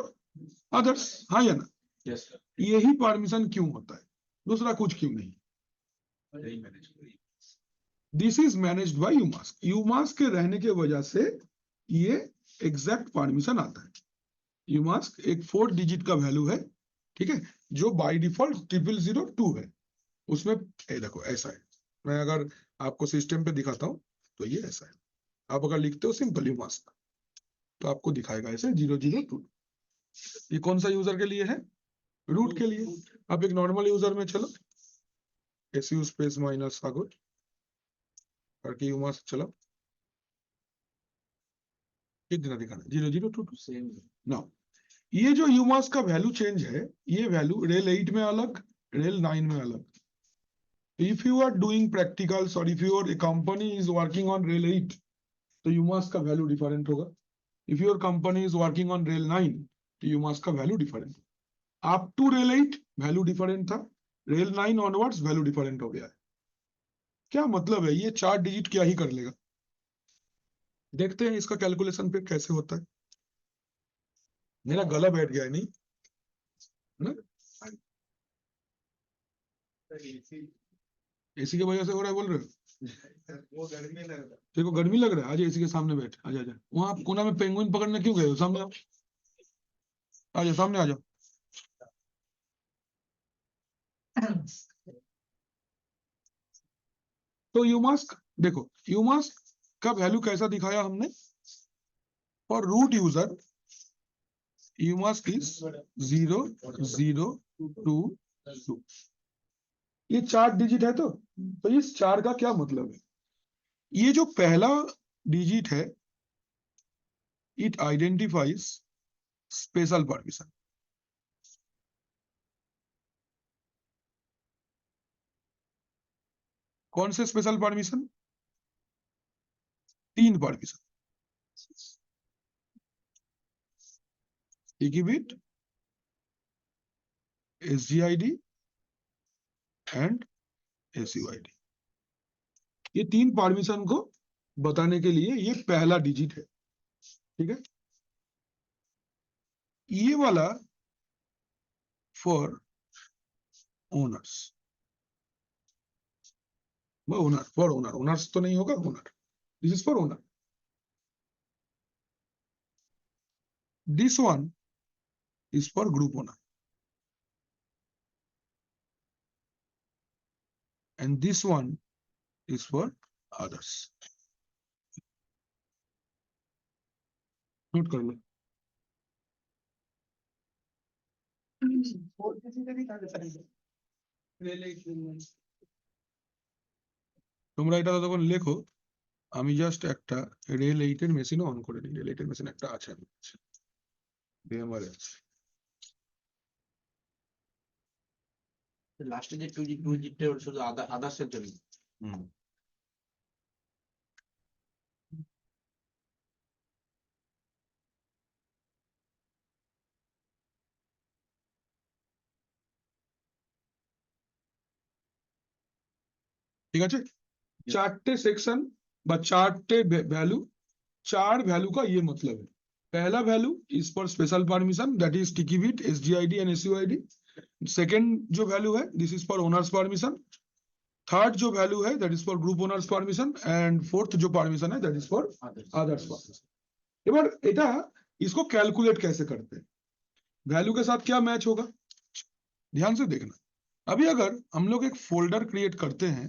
others, हाँ या ना? यस सर यही परमिशन क्यों होता है, दूसरा कुछ क्यों नहीं। This is managed by umask. Umask के रहने की वजह से ये एग्जैक्ट परमिशन आता है। यूमास्क एक 4 डिजिट का वैल्यू है, ठीक है, जो बाय डिफॉल्ट 0002 है। उसमें ये देखो ऐसा है, मैं अगर आपको सिस्टम पे दिखाता हूँ तो ये ऐसा है। आप अगर लिखते हो सिंपल यूमास्क तो आपको दिखाएगा ऐसे 002। ये कौन सा यूजर के लिए है? रूट के लिए। आप एक नॉर्मल यूजर में चलो, SU स्पेस माइनस सागुर करके यूमास्क चलो, कितना दिखाना 0022 सेम ना। ये जो यूमास्क का वैल्यू चेंज है, ये वैल्यू रेल 8 में अलग, रेल 9 में अलग। If you are doing practicals or if your company is working on rail 8, तो यूमास्क का वैल्यू डिफरेंट होगा। If your company is working on rail 9, तो यूमास्क का वैल्यू डिफरेंट। अप टू रेल 8 वैल्यू डिफरेंट था, रेल 9 ऑनवर्ड्स वैल्यू डिफरेंट हो गया है। क्या मतलब है? ये 4 डिजिट क्या ही कर लेगा। देखते हैं इसका कैलकुलेशन फिर कैसे होता है। मेरा गला बैठ गया है नहीं ना? एसी की वजह से हो रहा है बोल रहे हो? वो गर्मी लग रहा है। तेरे को गर्मी लग रहा है? आजा एसी के सामने बैठ, आजा आजा। वहां आप कोना में पेंगुइन पकड़ने क्यों गए हो? सामने आओ, आजा सामने आजा। तो यूमास्क देखो, यूमास्क का वैल्यू कैसा दिखाया हमने? For root user umask is 0022। ये 4 डिजिट है, तो इस 4 का क्या मतलब है? ये जो पहला डिजिट है, इट आइडेंटिफाइज स्पेशल परमिशन। कौन से special permission? 3 permission, sticky bit, SGID and SUID। ये 3 परमिशन को बताने के लिए ये पहला डिजिट है, ठीक है। ये वाला for owners, owner for owner, owners तो नहीं होगा, owner, this is for owner. This one is for group owner and this one is for others. Note कर लो। তোমরা এটা তখন লেখো, আমি জাস্ট একটা রেল 8 এর মেশিন অন করে দিই। রেল 8 এর মেশিন একটা আছে, আমি VMware আছে। লাস্টে যে 2 জিটটা ওটা শুধু আদার্সের জন্য। ঠিক আছে, 4টে सेक्शन বা 4টে वैल्यू, 4 वैल्यू का ये मतलब है। पहला value is for special permission, that is sticky bit, SGID and SUID। Second जो वैल्यू है, this is for owners permission. Third जो वैल्यू है, that is for group owners permission. And fourth जो परमिशन है, that is for others permission. এবার এটা इसको कैलकुलेट कैसे करते हैं, वैल्यू के साथ क्या मैच होगा, ध्यान से देखना। अभी अगर हम लोग एक फोल्डर क्रिएट करते हैं,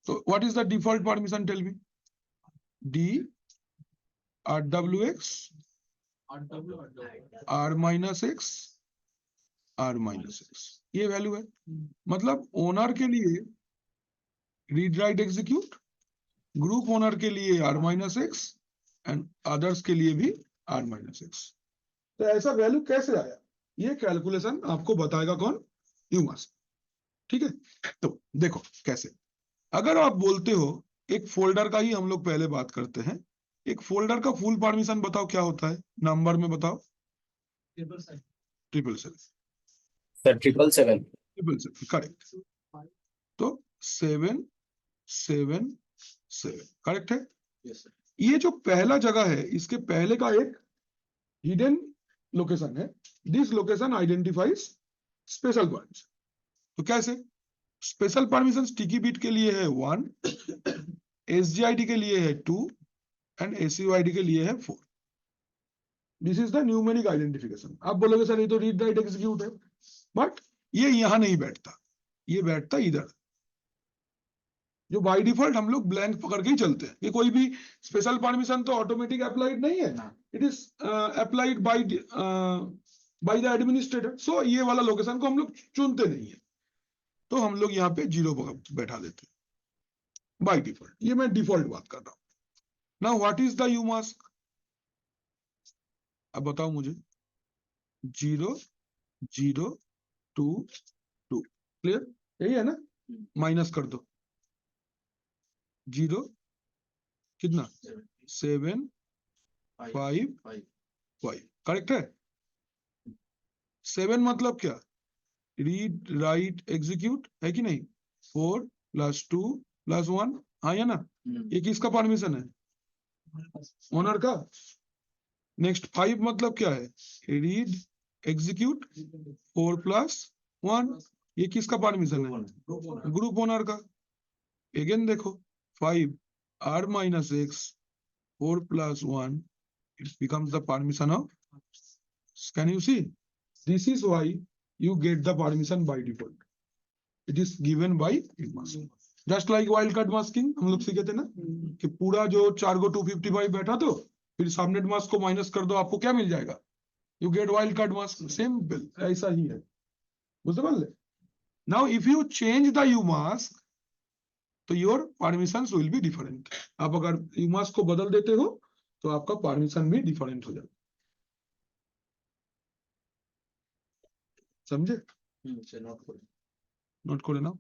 तो what is the default permission? Tell me. D RWX R-X R-X, ये वैल्यू है। मतलब ओनर के लिए read write execute, group owner के लिए R-X एंड अदर्स के लिए भी R-X। तो ऐसा वैल्यू कैसे आया? ये कैलकुलेशन आपको बताएगा कौन? यूमास्क, ठीक है। तो देखो कैसे। अगर आप बोलते हो, एक फोल्डर का ही हम लोग पहले बात करते हैं। एक फोल्डर का फुल परमिशन बताओ क्या होता है, नंबर में बताओ। 777 सर 777 777, करेक्ट। तो 777 करेक्ट है। Yes sir. ये जो पहला जगह है, इसके पहले का एक हिडन लोकेशन है। This location identifies special permission. तो कैसे? स्पेशल परमिशन स्टिकी बिट के लिए है 1, SGID के लिए है 2 एंड SUID के लिए है 4. This is the numeric identification. आप बोलोगे सर ये तो रीड राइट एग्जीक्यूट है, बट ये यहां नहीं बैठता, ये बैठता इधर, जो बाय डिफॉल्ट हम लोग ब्लैंक पकड़ के ही चलते हैं. ये कोई भी स्पेशल परमिशन तो ऑटोमेटिक अप्लाइड नहीं है, ना it is applied by the administrator. So ये वाला लोकेशन को हम लोग चुनते नहीं है, तो हम लोग यहाँ पे 0 बैठा देते हैं बाय डिफॉल्ट. ये मैं डिफॉल्ट बात कर रहा हूँ. Now what is the you mask? अब बताओ मुझे. 0 0 2 2 क्लियर? यही है ना? माइनस कर दो. 0 कितना? 7 5 5. करेक्ट है? 7 मतलब क्या? रीड राइट एग्जीक्यूट है कि नहीं? 4 + 2 + 1. हाँ या ना? ये किसका परमिशन है? ओनर का. नेक्स्ट 5 मतलब क्या है? Read execute 4 + 1. ये किसका परमिशन है? ग्रुप ओनर का. अगेन देखो 5 r - x 4 + 1, it becomes the permission of. Can you see? This is why you get the permission by default. It is given by mask. Just like wildcard masking हम लोग सीखे थे ना कि पूरा जो 4 गो 255 बैठा तो फिर सबनेट मास्क को माइनस कर दो, आपको क्या मिल जाएगा? You get wildcard mask. Same ऐसा ही है. बुझते Parle? Now if you change the u mask, तो your permissions will be different. आप अगर यूमास को बदल देते हो तो आपका परमिशन भी डिफरेंट हो जाएगा. समझे? नोट करे ना.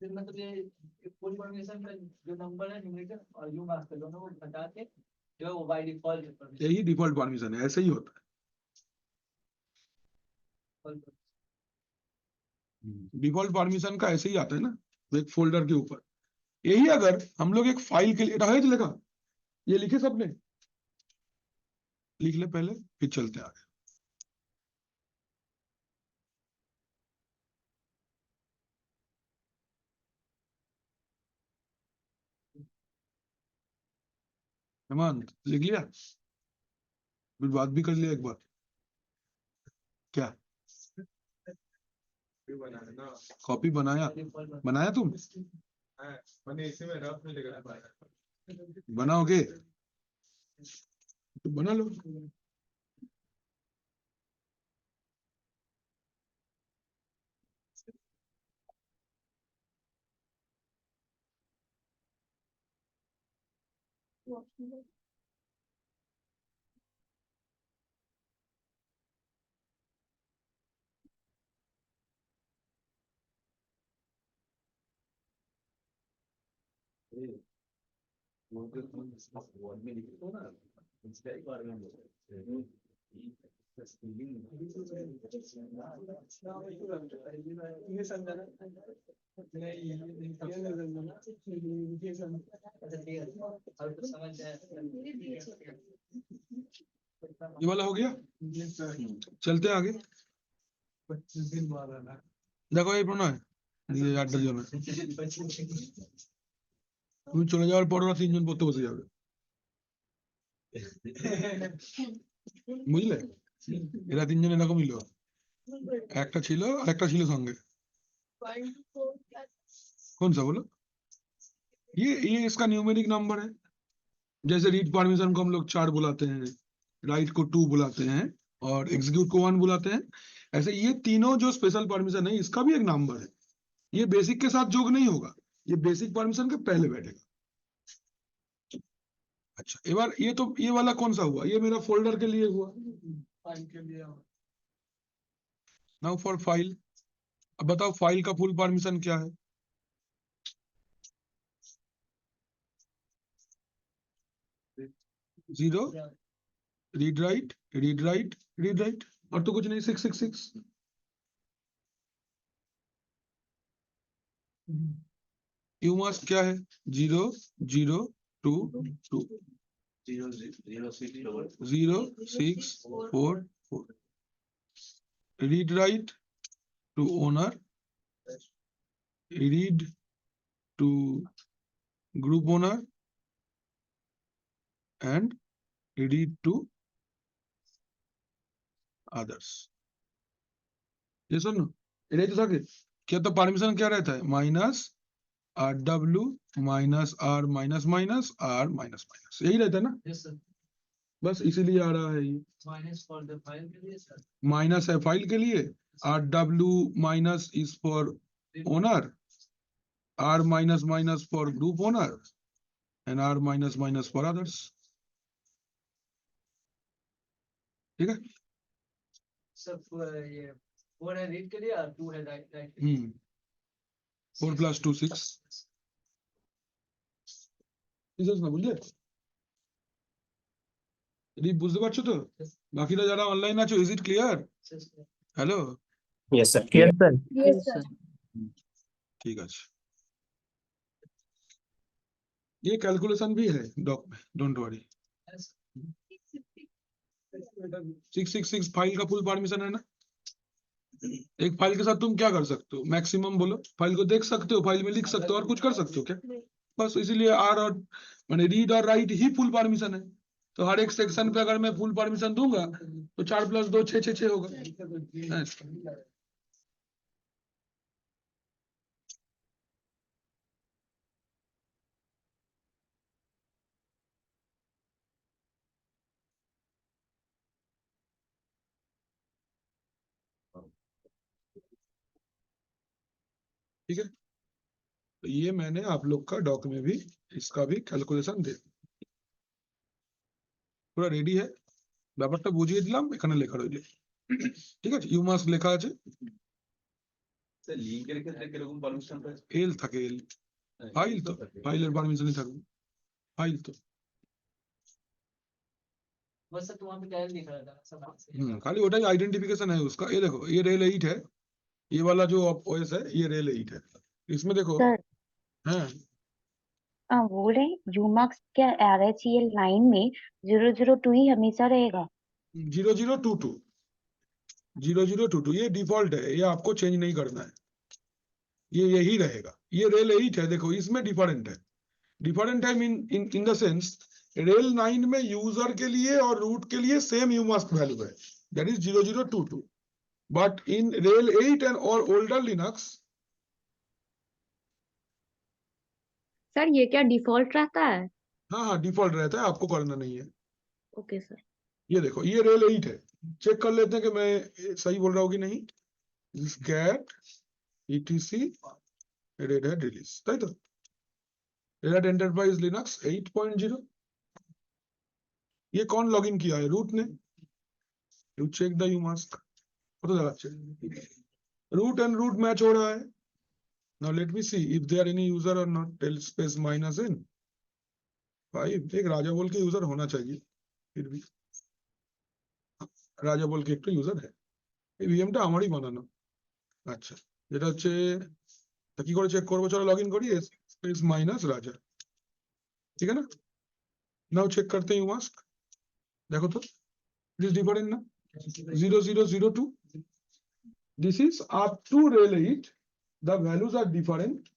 फिर मतलब ये फुल परमिशन का जो नंबर है न्यूमरेटर और यू मास्क दोनों को घटा के जो है वो बाय डिफॉल्ट यही डिफॉल्ट परमिशन है, ऐसे ही होता है. डिफॉल्ट परमिशन का ऐसे ही आता है ना, एक फोल्डर के ऊपर. यही अगर हम लोग एक फाइल के लिए रहेज लिखा, ये लिखे सबने, लिख ले पहले फिर चलते आगे. हेमंत लिख लिया? फिर बात भी कर लिया एक बार. क्या कॉपी बनाया? बनाया तुम? बनाओगे तो बना लो. ये समझना नहीं ये समझ ये वाला हो गया. चलते हैं आगे. 25 दिन बाद आना. देखो ये प्रणय ये 8 জন তুমি চলে যাওয়ার পর ওরা 3 জন পড়তে বসে যাবে. বুঝলে? এরা 3 জন এরকমই লোক. একটা ছিল আর একটা ছিল সঙ্গে. कौन सा बोलो? ये इसका न्यूमेरिक नंबर है. जैसे रीड परमिशन को हम लोग 4 बुलाते हैं, राइट को 2 बुलाते हैं और एग्जीक्यूट को 1 बुलाते हैं, ऐसे ये तीनों जो स्पेशल परमिशन है इसका भी एक नंबर है. ये बेसिक के साथ जोग नहीं होगा, ये बेसिक परमिशन के पहले बैठेगा. अच्छा एक बार ये वाला कौन सा हुआ? ये मेरा फोल्डर के लिए हुआ. फाइल के लिए नाउ फॉर फाइल. अब बताओ फाइल का फुल परमिशन क्या है? Zero read write read write read write और तो कुछ नहीं. 666 यू मास्क क्या है? 0 0 2 2 0 6 4 4. read write to owner, read to group owner, and read to others. ये सुन এটাই তো থাকে क्या तो परमिशन क्या रहता है minus RW minus R minus minus R minus minus यही रहता है ना Yes, sir. बस इसीलिए आ रहा है ये Minus for the file के लिए, sir. माइनस है फाइल के लिए RW minus is for owner R minus minus for group owner and R minus minus for others ठीक है Sir, ये 4 है read के लिए और 2 है write के लिए. 4 + 2 6 না বুঝলে রিপ বুঝতে পারছো তো বাকিরা যারা অনলাইন আছো is it clear Yes, sir. Hello Yes, sir. Yes, sir. Yes, sir. ठीक আছে ये कैलकुलेशन भी है डॉक में डोंट वरी Yes. 666 फाइल का फुल परमिशन है ना एक फाइल के साथ तुम क्या कर सकते हो मैक्सिमम बोलो फाइल को देख सकते हो फाइल में लिख सकते हो और कुछ कर सकते हो क्या बस इसीलिए आर और मैंने रीड और राइट ही फुल परमिशन है तो हर एक सेक्शन पे अगर मैं फुल परमिशन दूंगा तो 4 + 2 6 6 6 होगा ऐसा। ठीक है तो ये मैंने आप लोग का डॉक में भी इसका भी कैलकुलेशन दे पूरा रेडी है ব্যাপারটা বুঝিয়ে দিলাম এখানে লেখা রইল ঠিক আছে ইউ মাস্ক লেখা আছে স্যার লিংকের ক্ষেত্রে কিরকম পারমিশন রয়েছে এল থাকে এল ফাইল তো ফাইলের পারমিশনই থাকবে ফাইল তো बस sir, तो वहाँ पे क्या लिख रहा था सब आपसे. खाली वोटा आइडेंटिफिकेशन है उसका ये देखो ये रेल 8 है ये वाला जो ओएस है ये रेल 8 है इसमें देखो Sir. हाँ बोल रहे यूमार्क्स क्या RHEL 9 में 002 ही हमेशा रहेगा 0022 0022 ये डिफॉल्ट है ये आपको चेंज नहीं करना है ये यही रहेगा ये रेल 8 है देखो इसमें डिफरेंट है इन द सेंस रेल 9 में यूजर के लिए और रूट के लिए सेम यूमास्क वैल्यू है that is 0022 but in rail 8 and और ओल्डर लिनक्स सर ये क्या डिफॉल्ट रहता है हाँ डिफॉल्ट रहता है आपको करना नहीं है ओके सर ये देखो ये रेल 8 है चेक कर लेते हैं कि मैं सही बोल रहा हूँ कि नहीं get etc red hat release তাই তো रेड हैट एंटरप्राइज लिनक्स 8.0 ये कौन लॉगिन किया है रूट ने you check the umask কত দেখাচ্ছে रूट एंड रूट मैच हो रहा है now let me see if there any user और नॉट टेल स्पेस -n 5 एक राजा बोल के यूजर होना चाहिए फिर भी রাজা বল के একটা ইউজার है এই ভিএমটা আমারই বানানো আচ্ছা যেটা হচ্ছে তা কি করে চেক করব চলো লগইন করি স্পেস মাইনাস রাজা ঠিক है ना नाउ चेक करते हैं मास्क देखो तो दिस डिफरेंट ना 0002 this is up to rel 8 the values are different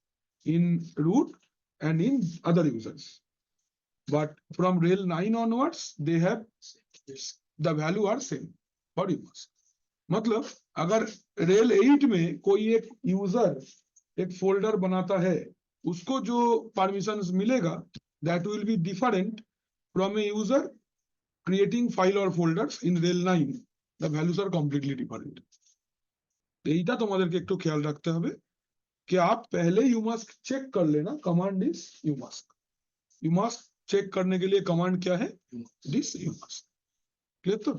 in root and in other users but from rel 9 onwards they have the value are same for users मतलब अगर रेल 8 में कोई एक यूजर एक फोल्डर बनाता है उसको जो परमिशंस मिलेगा that will be different from a user creating file or folders in rail 9 the values are completely different এইটা তোমাদেরকে একটু খেয়াল রাখতে হবে कि आप पहले यूमास्क चेक कर लेना कमांड इज यूमास्क चेक करने के लिए कमांड क्या है दिस यूमास्क क्लियर तो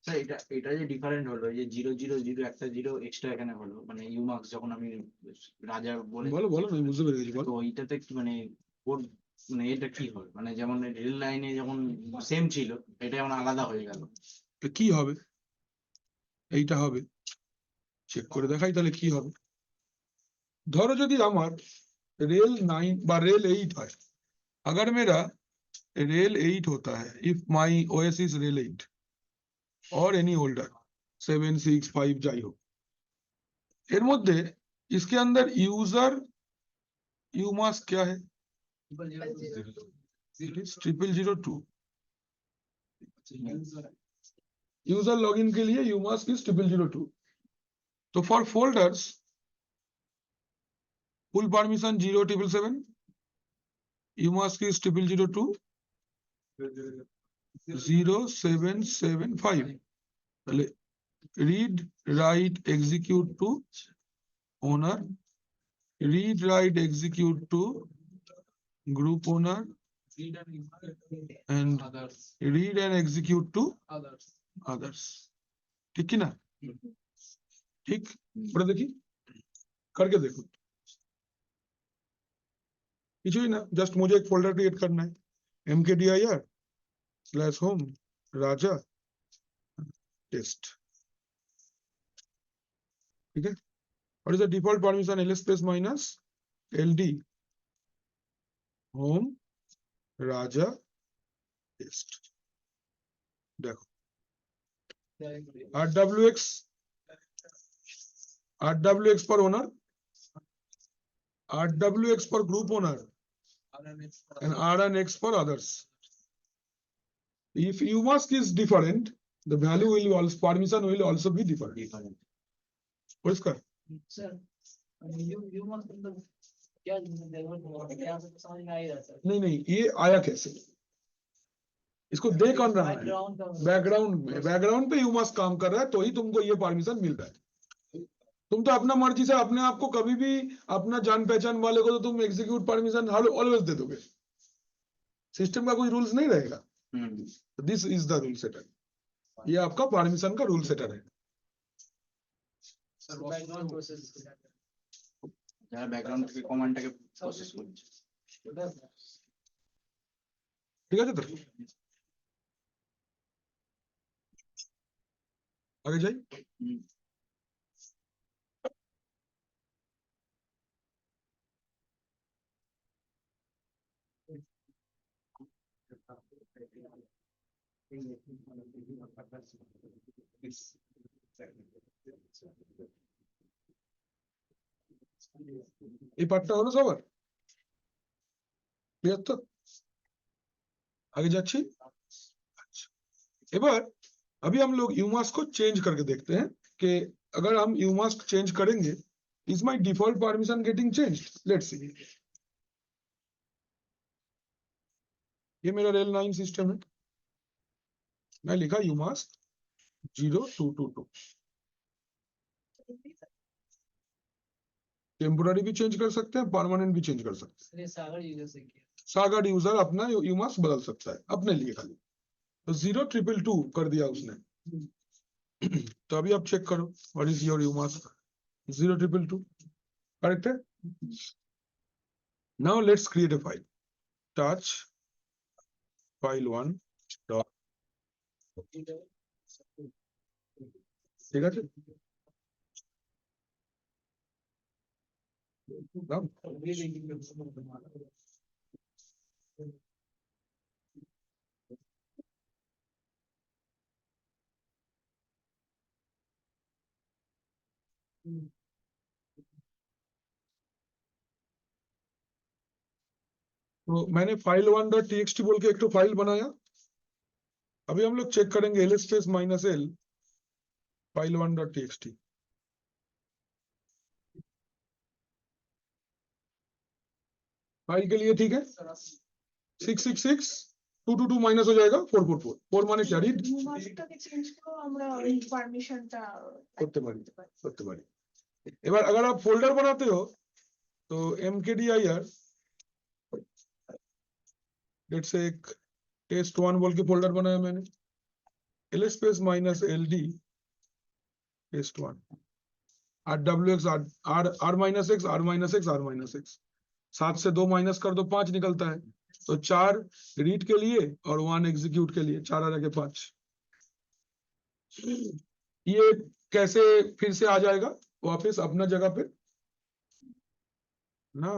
স্যার এটা যে ডিফারেন্ট হলো যে 000 একটা 0 এক্সট্রা এখানে হলো মানে ইউমার্কস যখন আমি রাজা বলে বলো বলো আমি বুঝতে পেরে গেছি বলো তো এইটাতে কি মানে ওর মানে এটা কি হবে মানে যেমন রেল লাইনে যখন সেম ছিল এটা যেমন আলাদা হয়ে গেল তো কি হবে এইটা হবে চেক করে দেখাই তাহলে কি হবে ধরো যদি আমার रेल 9 বা रेल 8 है अगर मेरा रेल 8 होता है if my OS is rail 8 और एनी होल्डर 765 যাই হোক, এর মধ্যে इसके अंदर यूजर यूमास क्या है? It is 0002. यूजर लॉगिन के लिए यूमास is 0002. तो for folders full permission 0777, UMass की 0002 0775. তাহলে read write execute to owner, read write execute to group owner, and others read and execute to others others. ठीक है ना? ठीक, পড়ে দেখি, करके देखो। কিছুই না, জাস্ট मुझे एक फोल्डर क्रिएट करना है, mkdir/home राजा टेस्ट। ठीक है, what is the default permission? ls space minus ld home Raja test. देखो rwx पर ओनर, rwx पर group owner, and rnx for others. If umask is different, the value will also, permission will also be different. परिष्कार? सर यू मतलब क्या क्या समझ में आ ही रहा सर। नहीं नहीं, ये आया कैसे, इसको दे कौन रहा है? बैकग्राउंड का बैकग्राउंड में, बैकग्राउंड पे यूमास काम कर रहा है, तो ही तुमको ये परमिशन मिल रहा है। तुम तो अपना मर्जी से अपने आप को कभी भी, अपना जान पहचान वाले को तो तुम एग्जीक्यूट परमिशन ऑलवेज दे दोगे, सिस्टम का कोई रूल्स नहीं रहेगा। This is the rule setter, ये आपका परमिशन का रूल सेटर है। सर बैकग्राउंड प्रोसेस যারা ব্যাকগ্রাউন্ড থেকে কমান্ডটাকে প্রসেস করছে। ठीक है, तो आगे जाइए। এই পার্টটা হলো সবার ক্লিয়ার তো? आगे যাচ্ছি। अच्छा, এবার अभी हम लोग यूमास को चेंज करके देखते हैं कि अगर हम यूमास चेंज करेंगे, is my default permission getting changed? Let's see. ये मेरा रेल 9 सिस्टम है, मैं लिखा यूमास 0222, टेम्पोररी भी चेंज कर सकते हैं, परमानेंट भी चेंज कर सकते हैं। ये सागर यूजर से किया। सागर यूजर अपना यूमास बदल सकता है अपने लिए खाली, तो 0222 कर दिया उसने। तो अभी आप चेक करो, what is your umask 0222, correct है? Now let's create a file, touch file1 dot, ঠিক আছে? নাও, तो मैंने file1.txt बोल के एक तो फाइल बनाया। अभी हम लोग चेक करेंगे ls space minus l file1.txt। File के लिए ठीक है, 666 222 माइनस हो जाएगा 444, 4 माने क्या रीड মাসটাকে চেঞ্জ করে আমরা ওই পারমিশনটা করতে পারি, করতে পারি। এবার अगर आप फोल्डर बनाते हो तो mkdir लेट्स से एक test1 बोल के फोल्डर बनाया मैंने, ls space minus ld test1, rwx r minus x r minus x r minus x, 7 से 2 माइनस कर दो 5 निकलता है, तो 4 रीड के लिए और 1 एग्जीक्यूट के लिए, 4 आ जाके 5। ये कैसे फिर से आ जाएगा वापस अपना जगह पे ना?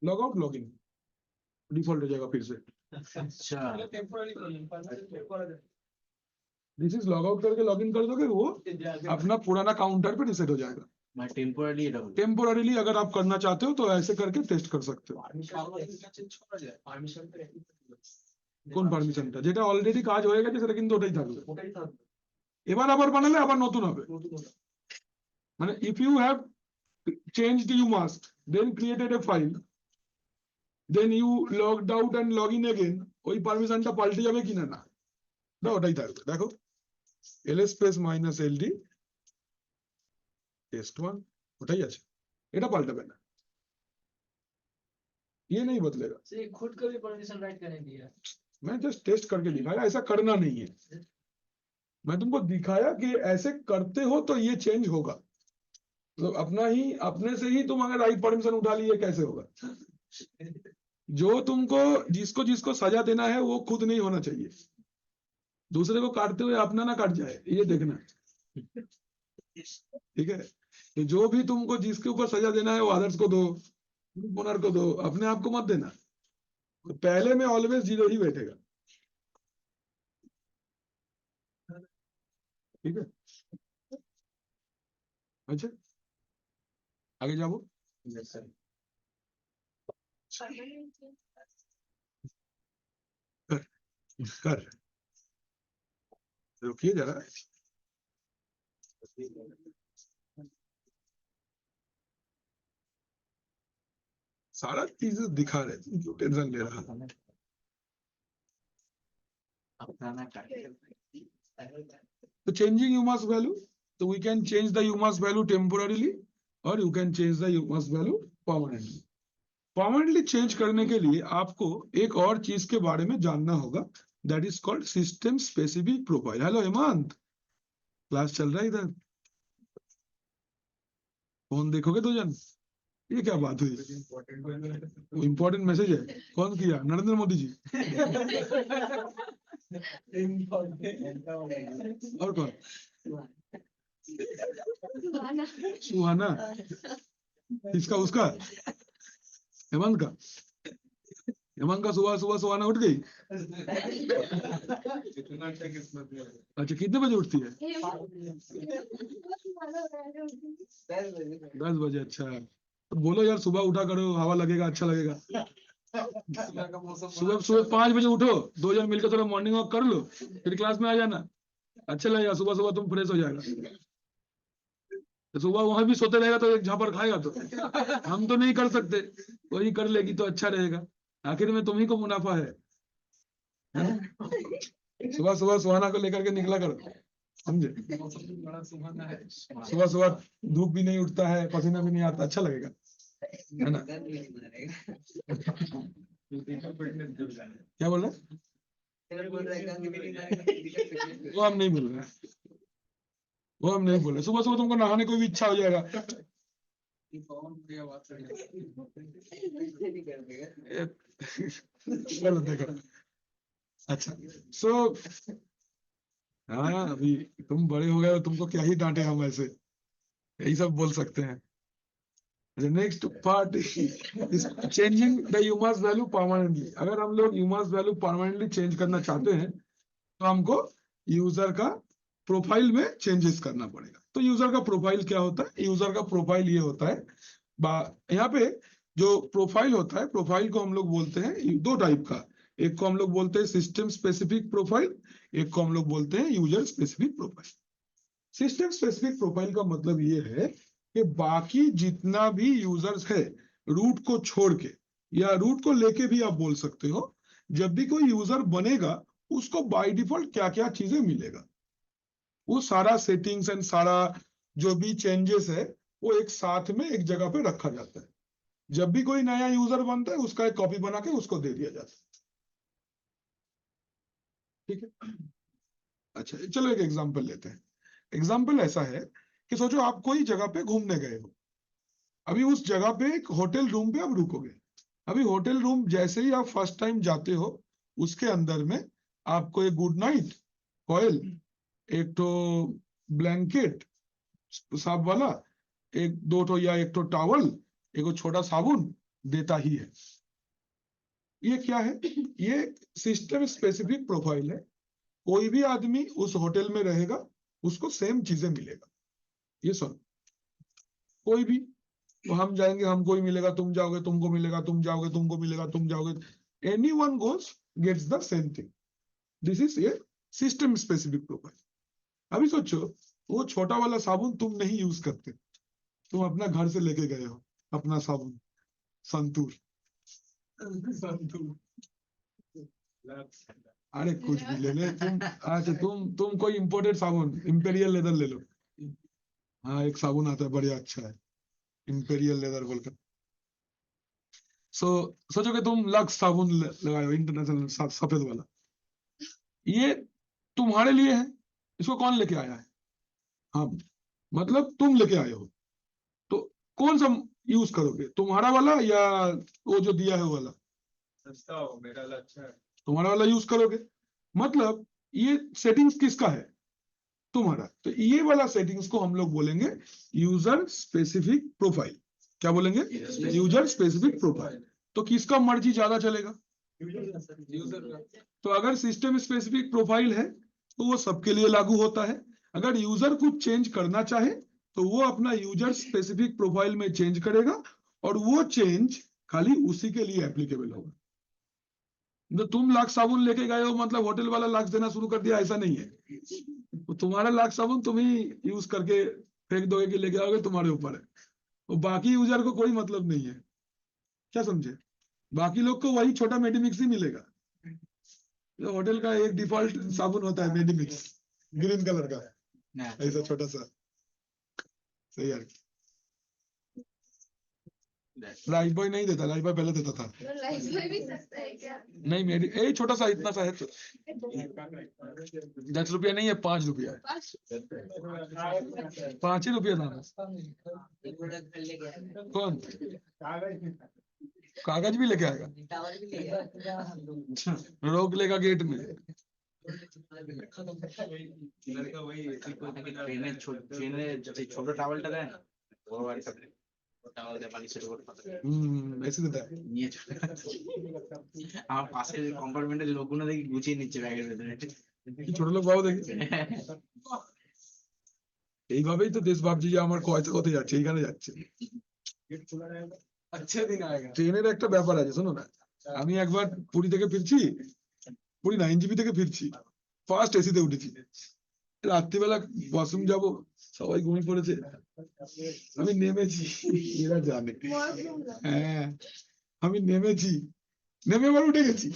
Log out log in default हो जाएगा फिर से। अच्छा दिस इज लॉग आउट करके लॉग इन कर दोगे, वो अपना पुराना काउंटर पे रिसेट हो जाएगा। मैं टेम्पोररी এটা হলো टेम्पोररीली अगर आप करना चाहते हो तो ऐसे करके टेस्ट कर सकते हो। কোন পারমিশনটা যেটা অলরেডি কাজ হয়ে গেছে সেটা কিন্তু ওটাই থাকবে। এবার আবার বানালে আবার নতুন হবে। মানে if you have changed you must then created a file then you logged out and log in again, ওই পারমিশনটা পাল্টে যাবে কিনা না, না ওটাই থাকবে। দেখো ls space minus ld test1 ওটাই আছে, এটা পাল্টাবে না, ये नहीं बदलेगा। से खुद का भी परमिशन राइट करने दिया। मैं जस्ट टेस्ट करके दिखाया, ऐसा करना नहीं है। मैं तुमको दिखाया कि ऐसे करते हो तो ये चेंज होगा। तो अपना ही अपने से ही तुम अगर राइट परमिशन उठा लिए कैसे होगा? जो तुमको जिसको जिसको सजा देना है वो खुद नहीं होना चाहिए, दूसरे को काटते हुए अपना ना काट जाए, ये देखना। ठीक है, तो जो भी तुमको जिसके ऊपर सजा देना है वो अदर्स को दो, ग्रुप ओनर को दो, अपने आप को मत देना। तो पहले में ऑलवेज 0 ही बैठेगा। ठीक है, अच्छा आगे जाओ। कर रुकिए जरा, सारा चीज दिखा रहे थे, क्यों टेंशन ले रहा? अपना ना काटे तो changing UMass value, so we can change the UMass value temporarily or you can change the UMass value permanently. Permanently change करने के लिए आपको एक और चीज के बारे में जानना होगा, that is called system specific profile. Hello Hemant, class चल रहा है इधर? फोन देखोगे दो जन? ये क्या बात हुई? इंपॉर्टेंट मैसेज है, कौन किया? नरेंद्र मोदी जी और कौन? सुहाना, इसका उसका हेमंत का, हेमंत का सुबह सुबह सुहाना उठ गई। अच्छा कितने बजे उठती है? 10 बजे। अच्छा तो बोलो यार सुबह उठा करो, हवा लगेगा, अच्छा लगेगा। सुबह सुबह 5 बजे उठो, 2 जन मिलकर थोड़ा मॉर्निंग वॉक कर लो, फिर क्लास में आ जाना, अच्छा लगेगा। सुबह सुबह तुम फ्रेश हो जाएगा। तो सुबह वहां भी सोते रहेगा तो एक झापड़ खाएगा। तो हम तो नहीं कर सकते, वही कर लेगी तो अच्छा रहेगा, आखिर में तुम्ही को मुनाफा है ना? सुबह सुबह सुहाना को लेकर के निकला करो, समझे? सुबह सुबह धूप भी नहीं उठता है, पसीना भी नहीं आता, अच्छा लगेगा, है ना? क्या बोल रहे? वो हम नहीं बोल रहे, वो हम नहीं बोल रहे। सुबह सुबह तुमको नहाने को भी इच्छा हो जाएगा। चलो देखो, अच्छा सो हाँ अभी तुम बड़े हो गए हो, तुमको क्या ही डांटे हम, ऐसे यही सब बोल सकते हैं। The next part is changing the UMass value permanently. अगर हम लोग UMass value permanently change करना चाहते हैं तो हमको यूजर का प्रोफाइल में चेंजेस करना पड़ेगा। तो यूजर का प्रोफाइल क्या होता है? यूजर का प्रोफाइल ये होता है, यहाँ पे जो प्रोफाइल होता है, प्रोफाइल को हम लोग बोलते हैं 2 टाइप का। एक को हम लोग बोलते हैं सिस्टम स्पेसिफिक प्रोफाइल, एक को हम लोग बोलते हैं user specific profile. System specific profile का मतलब ये है कि बाकी जितना भी यूजर्स है रूट को छोड़ के, या रूट को लेके भी आप बोल सकते हो, जब भी कोई यूजर बनेगा उसको बाय डिफॉल्ट क्या क्या चीजें मिलेगा, वो सारा सेटिंग्स एंड सारा जो भी चेंजेस है वो एक साथ में एक जगह पे रखा जाता है। जब भी कोई नया यूजर बनता है उसका एक कॉपी बना के उसको दे दिया जाता है। ठीक है, अच्छा चलो एक एग्जांपल लेते हैं। एग्जांपल ऐसा है कि सोचो आप कोई जगह पे घूमने गए हो, अभी उस जगह पे एक होटल रूम पे आप रुकोगे। अभी होटल रूम जैसे ही आप फर्स्ट टाइम जाते हो, उसके अंदर में आपको एक गुड नाइट कॉइल, एक तो ब्लैंकेट साफ वाला, एक 2 या 1 टॉवल, एक छोटा साबुन, देता ही है। ये क्या है? ये सिस्टम स्पेसिफिक प्रोफाइल है। कोई भी आदमी उस होटल में रहेगा, उसको सेम चीजें मिलेगा। ये सुन, कोई भी, तो हम जाएंगे हमको ही मिलेगा, तुम जाओगे तुमको मिलेगा, तुम जाओगे तुमको मिलेगा, तुम जाओगे, anyone goes gets the same thing. This is a system specific profile. अभी सोचो, वो छोटा वाला साबुन तुम नहीं यूज करते, तुम अपना घर से लेके गए हो अपना साबुन संतूर। अरे कुछ भी ले ले तुम। अच्छा, तुम कोई इंपोर्टेड साबुन इंपेरियल लेदर ले लो। हाँ, एक साबुन आता है बढ़िया अच्छा है, इंपेरियल लेदर बोलकर। सोचो कि तुम लक्स साबुन लगाए हो, इंटरनेशनल सफेद वाला। ये तुम्हारे लिए है, इसको कौन लेके आया है? हम, मतलब तुम लेके आए हो, तो कौन सा यूज करोगे, तुम्हारा वाला या वो जो दिया है वो वाला? मेरा वाला अच्छा है। तुम्हारा वाला यूज करोगे, मतलब ये सेटिंग्स किसका है? तुम्हारा। तो ये वाला सेटिंग्स को हम लोग बोलेंगे यूजर स्पेसिफिक प्रोफाइल। क्या बोलेंगे? User specific profile. तो किसका मर्जी ज्यादा चलेगा? यूजर का। तो अगर सिस्टम स्पेसिफिक प्रोफाइल है तो वो सबके लिए लागू होता है। अगर यूजर कुछ चेंज करना चाहे तो वो अपना यूजर स्पेसिफिक प्रोफाइल में चेंज करेगा, और वो चेंज खाली उसी के लिए एप्लीकेबल होगा। तो तुम लाख साबुन लेके गए हो मतलब होटल वाला लाख देना शुरू कर दिया, ऐसा नहीं है। तो तुम्हारा लाख साबुन तुम ही यूज करके फेंक दोगे कि लेके आओगे, तुम्हारे ऊपर है। तो बाकी यूजर को कोई मतलब नहीं है। क्या समझे? बाकी लोग को वही छोटा मेडिमिक्स ही मिलेगा। तो होटल का एक डिफॉल्ट साबुन होता है मेडिमिक्स, ग्रीन कलर का, ऐसा छोटा सा। सही यार। लाइफ बॉय नहीं देता, लाइफ बॉय पहले देता था। भी सकता है क्या? नहीं, मेरी यही छोटा सा, इतना सा है तो 10 रुपया नहीं है, 5 रुपया है। 5 ही रुपया दाम है। कौन? कागज भी लेके आएगा, रोक लेगा गेट में। ট্রেনে ছোট টাওয়ালটা দেয় না, বড় একটা টাওয়াল দিয়ে বালিশের উপর পাতা ऐसे देता है। নিয়ে চলে যাচ্ছে। আমার পাশের কম্পার্টমেন্টের লোকগুলো দেখি গুছিয়ে নিচ্ছে ব্যাগের ভেতরে। কি ছোট লোক বাবু দেখি। এইভাবেই তো দেশ ভাবছে যে আমার কয়টা কোথায় যাচ্ছে, এইখানে যাচ্ছে। अच्छे दिन आएगा। ট্রেনের একটা ব্যাপার আছে, শোনো না। আমি একবার পুরী থেকে ফিরছি, পুরী না এনজিপি থেকে ফিরছি, ফার্স্ট এসিতে উঠেছি। রাত্রিবেলা ওয়াশরুম যাব, সবাই ঘুমিয়ে পড়েছে, আমি নেমেছি, এরা জানে। হ্যাঁ, আমি নেমেছি, नेमे पर उठे गए।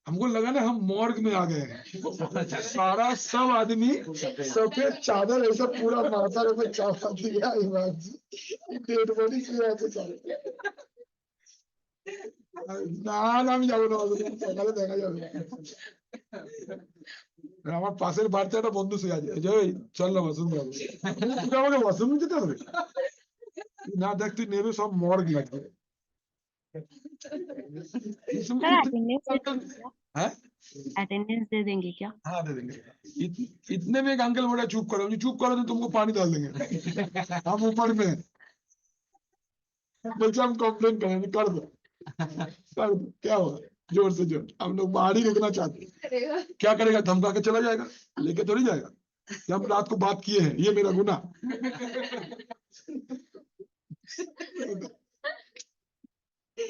हमको लगा ना हम मॉर्ग में आ गए हैं। सारा सब आदमी सफेद चादर ऐसा पूरा माथा पे चापा दिया, इमाम जी डेड बॉडी से ऐसे चल না না আমি যাবো না, সকালে দেখা যাবে। আমার পাশের বাড়িতে একটা বন্ধু শুয়ে আছে, এই যে ওই চল না ওয়াশরুম যাবো। তুই আমাকে ওয়াশরুম যেতে হবে না, দেখ তুই নেবে সব মর্গ লাগবে। सर अटेंडेंस दे देंगे क्या? हाँ दे देंगे। इतने में एक अंकल बोला चुप करो, चुप करो तो तुमको पानी डाल देंगे। हम ऊपर में बल्कि हम कंप्लेन करेंगे, कर दो क्या होगा, जोर से जोर। हम लोग बाहर ही रुकना चाहते हैं। क्या करेगा? धमका के चला जाएगा, लेके थोड़ी जाएगा कि हम रात को बात किए हैं, ये मेरा गुनाह।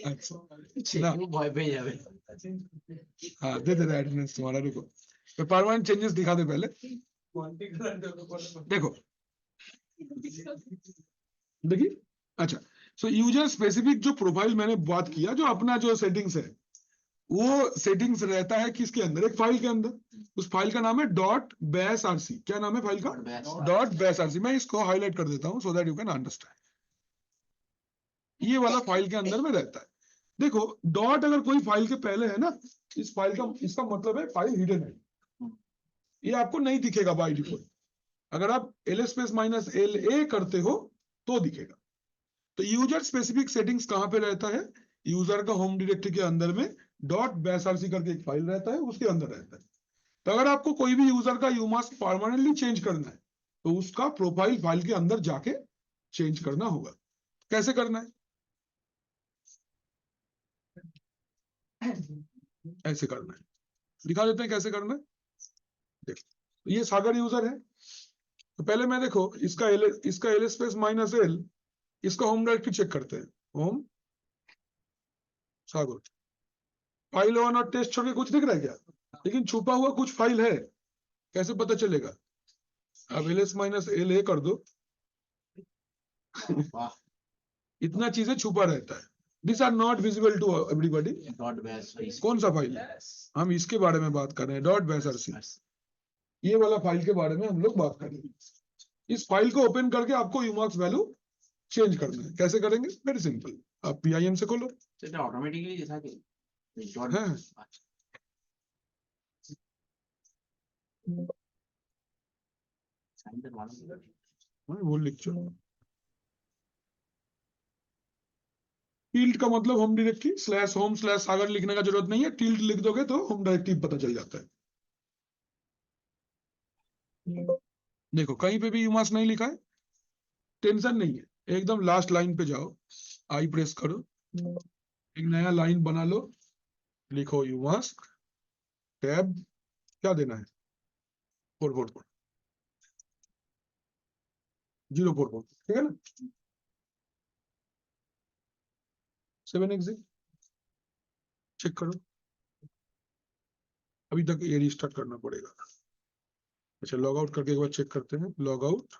अच्छा ভয় পেয়ে যাবে। हाँ दे दे एटेंडेंस तुम्हारा, रुको परमानेंट चेंजेस दिखा दे पहले। देखो देखिए, अच्छा सो यूजर स्पेसिफिक जो प्रोफाइल मैंने बात किया, जो अपना जो सेटिंग्स है, वो सेटिंग्स रहता है किसके अंदर? एक फाइल के अंदर। उस फाइल का नाम है .basrc। क्या नाम है फाइल का? .basrc। मैं इसको हाईलाइट कर देता हूं so that you can understand. ये वाला फाइल के अंदर में रहता है। देखो डॉट अगर कोई फाइल के पहले है ना, इस फाइल का इसका मतलब है फाइल हिडन है, ये आपको नहीं दिखेगा बाय डिफॉल्ट। अगर आप ls--la करते हो तो दिखेगा। तो यूजर स्पेसिफिक सेटिंग्स कहां पे रहता है? यूजर का होम डायरेक्टरी के अंदर में .basrc करके एक फाइल रहता है, उसके अंदर रहता है। तो अगर आपको कोई भी यूजर का यूमास्क परमानेंटली चेंज करना है तो उसका प्रोफाइल फाइल के अंदर जाके चेंज करना होगा। कैसे करना है? ऐसे करना है, दिखा देते हैं कैसे करना है। देखो ये सागर यूजर है, तो पहले मैं देखो इसका एल स्पेस माइनस एल, इसका होम डायरेक्टरी चेक करते हैं। होम सागर फाइल 1 और टेस्ट छोड़ के कुछ दिख रहा है क्या? लेकिन छुपा हुआ कुछ फाइल है, कैसे पता चलेगा? अब L S minus L A कर दो, वाह, इतना चीजें छुपा रहता है। This are not visible to everybody. Dot base कौन सा फाइल है? हम इसके बारे में बात कर रहे हैं, डॉट बेस। ये वाला फाइल के बारे में हम लोग बात कर रहे हैं। इस फाइल को ओपन करके आपको यूमार्क्स वैल्यू चेंज करना है। कैसे करेंगे? वेरी सिंपल, आप PIM से खोलो। সেটা অটোমেটিক্যালি থাকে ডট হ্যাঁ। সাইনটা বানানো मैं वो लिख चुका। टिल्ड का मतलब home directory, slash home slash Sagar लिखने का जरूरत नहीं है, टिल्ड लिख दोगे तो होम डायरेक्टरी पता चल जाता है। देखो कहीं पे भी यूमार्क्स नहीं लिखा है, टेंशन नहीं है, एकदम लास्ट लाइन पे जाओ, आई प्रेस करो, एक नया लाइन बना लो, लिखो यूमार्क्स टैब, क्या देना है? 444 044, ठीक है ना? 7 एग्जिट चेक करो। अभी तक ये रिस्टार्ट करना पड़ेगा। अच्छा लॉग आउट करके एक बार चेक करते हैं। लॉग आउट,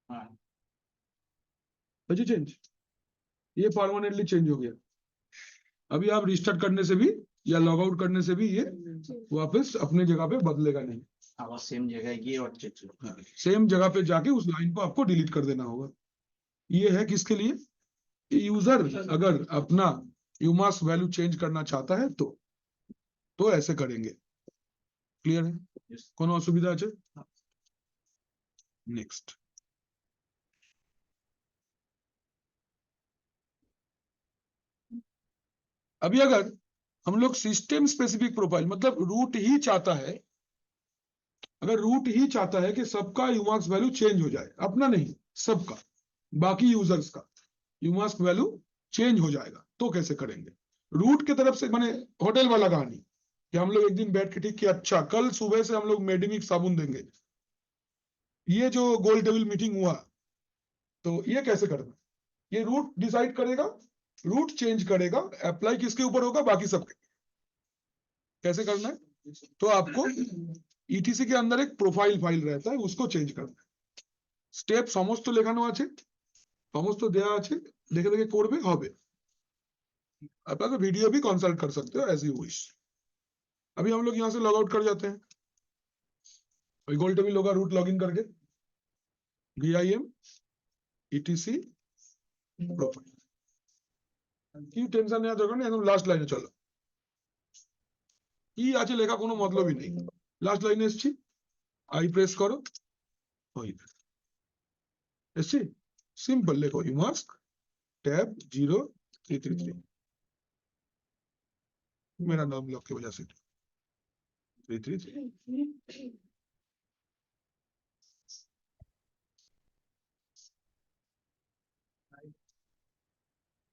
हाँ जी चेंज, ये परमानेंटली चेंज हो गया। अभी आप रिस्टार्ट करने से भी या लॉग आउट करने से भी ये वापस अपने जगह पे बदलेगा नहीं। আবার সেম জায়গায় গিয়ে और चेक करो। सेम जगह पे जाके उस लाइन को आपको डिलीट कर देना होगा। ये है किसके लिए? यूजर अगर अपना यूमार्क्स वैल्यू चेंज करना चाहता है तो ऐसे करेंगे। क्लियर है? कोनो असुविधा আছে? नेक्स्ट, अभी अगर हम लोग सिस्टम स्पेसिफिक प्रोफाइल मतलब रूट ही चाहता है, अगर रूट ही चाहता है कि सबका यूमार्क्स वैल्यू चेंज हो जाए, अपना नहीं सबका, बाकी यूजर्स का यूमार्क्स वैल्यू चेंज हो जाएगा, तो कैसे करेंगे? रूट की तरफ से, माने होटल वाला कहानी कि हम लोग एक दिन बैठ के ठीक किया, अच्छा कल सुबह से हम लोग मेडिमिक साबुन देंगे। ये जो गोल टेबल मीटिंग हुआ, तो ये कैसे करना? ये रूट डिसाइड करेगा, रूट चेंज करेगा, अप्लाई किसके ऊपर होगा? बाकी सबके। कैसे करना है? तो आपको ETC के अंदर एक प्रोफाइल फाइल रहता है, उसको चेंज करना है। স্টেপ সমস্ত লেখানো আছে, সমস্ত দেয়া আছে, দেখে দেখে করবে হবে। আপনারা वीडियो भी कंसल्ट कर सकते हो एज यू विश। अभी हम लोग यहाँ से लॉग आउट कर जाते हैं, वही गोल टेबल होगा, रूट लॉगिन करके VIM ETC प्रोफाइल কি টেনশন নেওয়ার দরকার নেই, একদম লাস্ট লাইনে চলো। কি আছে লেখা কোনো মতলবই নেই, লাস্ট লাইনে এসেছি, আই প্রেস করো, হয়ে গেছে। এসছি, সিম্পল লেখো यूमार्क्स टैब 0333, मेरा नाम लॉक की वजह से 333,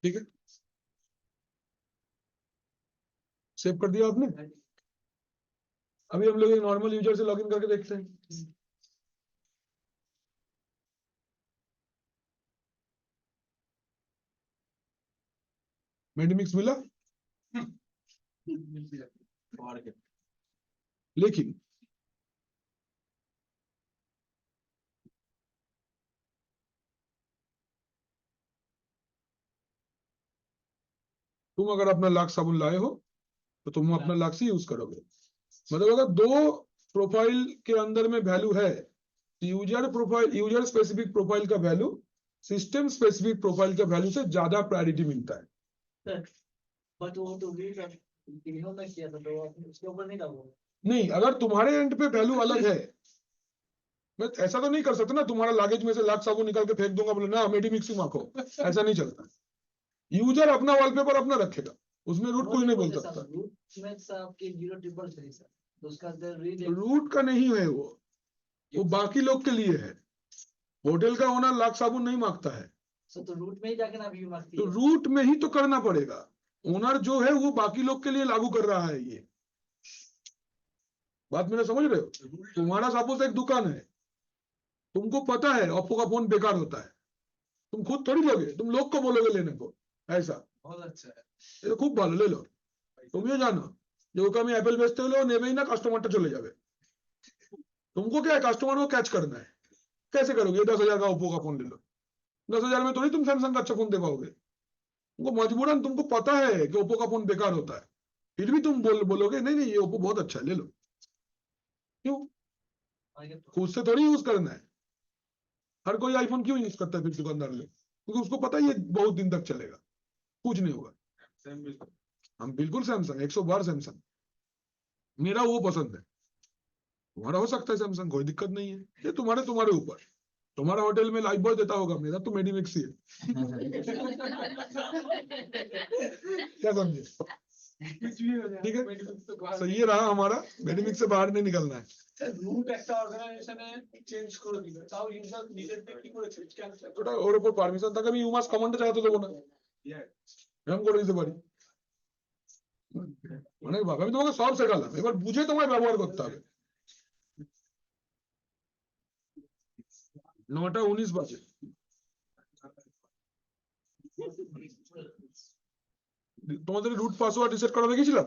ठीक है? सेव कर दिया आपने? अभी हम लोग एक नॉर्मल यूजर से लॉगिन करके देखते हैं। मेडिमिक्स मिला, और क्या? लेकिन तुम अगर अपना लाख साबुन लाए हो तो तुम अपना लाख से यूज करोगे। मतलब अगर दो प्रोफाइल के अंदर में वैल्यू है, user profile, user specific profile का वैल्यू सिस्टम स्पेसिफिक प्रोफाइल का वैल्यू से ज्यादा प्रायोरिटी मिलता है। बट वो तो भी इन्होंने किया था, तो उसके ऊपर नहीं डालूंगा। नहीं, अगर तुम्हारे एंड पे वैल्यू अलग है, मैं ऐसा तो नहीं कर सकता ना, तुम्हारा लागेज में से लाख साबुन निकाल के फेंक दूंगा, बोले ना मेडिमिक्स ही माखो, ऐसा नहीं चलता। यूजर अपना वॉलपेपर अपना रखेगा, उसमें रूट कोई नहीं बोल सकता। रूट में सर आपके 033 सर, तो उसका रूट का नहीं है वो बाकी लोग के लिए है। होटल का ओनर लाख साबुन नहीं मांगता है, सो तो रूट में ही जाके ना व्यू मार्क्स तो रूट में ही तो करना पड़ेगा। ओनर जो है वो बाकी लोग के लिए लागू कर रहा है ये बात, मेरा समझ रहे हो? तुम्हारा सपोज एक दुकान है, तुमको पता है ओप्पो का फोन बेकार होता है, तुम खुद थोड़ी लोगे, तुम लोग को बोलोगे लेने को, ऐसा। बहुत अच्छा है। ये तो खूब ভালো, ले लो। तुम ये जानो जो ওকে আমি অ্যাপেল বেচতে হলেও নেবেই না, কাস্টমারটা চলে যাবে। तुमको क्या है, कस्टमर को कैच करना है। कैसे करोगे? 10,000 का ओप्पो का फोन ले लो, 10,000 में थोड़ी तुम सैमसंग का अच्छा फोन दे पाओगे। तुमको मजबूरन, तुमको पता है कि ओप्पो का फोन बेकार होता है, फिर भी तुम बोलोगे नहीं नहीं ये ओप्पो बहुत अच्छा है, ले लो। क्यों? खुद से थोड़ी यूज करना है। हर कोई आईफोन क्यों यूज करता है फिर दुकानदार लोग? क्योंकि उसको पता है ये बहुत दिन तक चलेगा, कुछ नहीं होगा। हम बिल्कुल सैमसंग, 100 बार सैमसंग, मेरा वो पसंद है। तुम्हारा हो सकता है सैमसंग, कोई दिक्कत नहीं है, ये तुम्हारे ऊपर। तुम्हारा होटल में लाइफ बॉय देता होगा, मेरा तो मेडिमिक्स ही है। क्या समझे? ठीक है, तो ये रहा हमारा, मेडिमिक्स से बाहर नहीं निकलना है। রুট একটা অর্গানাইজেশনে চেঞ্জ করে দিবে, তাও ইউজার নিজের থেকে কি করে চেঞ্জ ক্যান্সেল ওটা ওর উপর পারমিশন থাকে, আমি ইউমাস কমান্ডে চালাতে দেবো না, এরকম করে দিতে পারি। অনেক ভাবে আমি তোমাকে সব শেখালাম, এবার বুঝে তোমায় ব্যবহার করতে হবে। 9:19 বাজে। তোমাদের রুট পাসওয়ার্ড রিসেট করা দেখেছিলাম।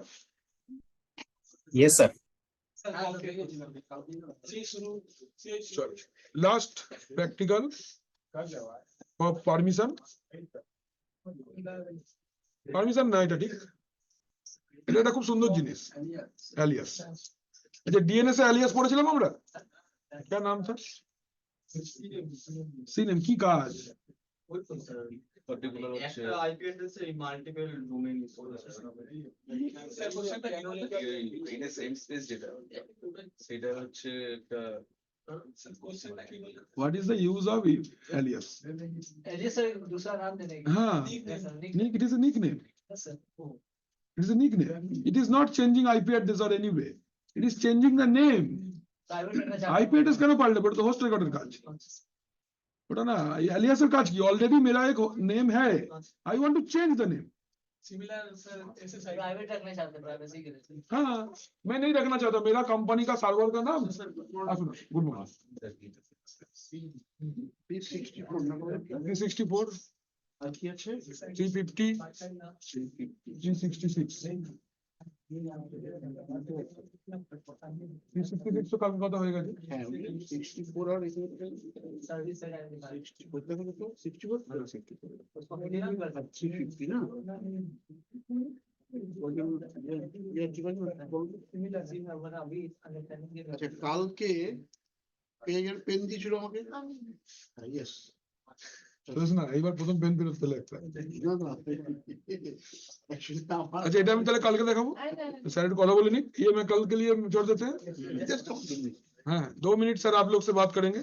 Yes, sir. Last practical of permission, permission না, এটা ঠিক, এটা একটা খুব সুন্দর জিনিস, অ্যালিয়াস। আচ্ছা, ডিএনএস এ অ্যালিয়াস পড়েছিলাম আমরা, क्या नाम था? সিনেম কি কাজ? পার্টিকুলার হচ্ছে একটা আইপি অ্যাড্রেসে মাল্টিপল ডোমেইন ইউজ করা এটা সেম স্পেস যেটা সেটা হচ্ছে একটা What is the use of alias? Alias sir दूसरा नाम देने का हाँ, nick it is a nickname. Sir It is a nickname. It is not changing IP address or any way. It is changing the name. Private करना चाहते IP address কেন পাল্টে? ওটা তো হোস্ট রেকর্ডের কাজ। ওটা না, alias এর কাজ কি? অলরেডি मेरा एक नेम है, I want to change the name. Similar sir SSI private रखना चाहते हैं प्राइवेसी के लिए हाँ, मैं नहीं रखना चाहता, मेरा कंपनी का सर्वर का नाम, गुड मॉर्निंग, 364 350 366 366 তো কালকে কথা হয়ে গেছে। सर्विस से उसको मिनिमम कर सिमिलर सी हमारा अभी अंडरस्टैंडिंग के আচ্ছা, কালকে পেজের পেন দিয়েছিল আমাকে। ইয়েস, শুনিস না, এইবার প্রথম পেন ফেরত পেলে একটা। না না एक्चुअली আমার अच्छा, এটা আমি তাহলে কালকে দেখাবো, सर কথা বলে নি, ये मैं कल के लिए छोड़ देते हैं। just a minute। हाँ, 2 मिनट सर आप लोग से बात करेंगे।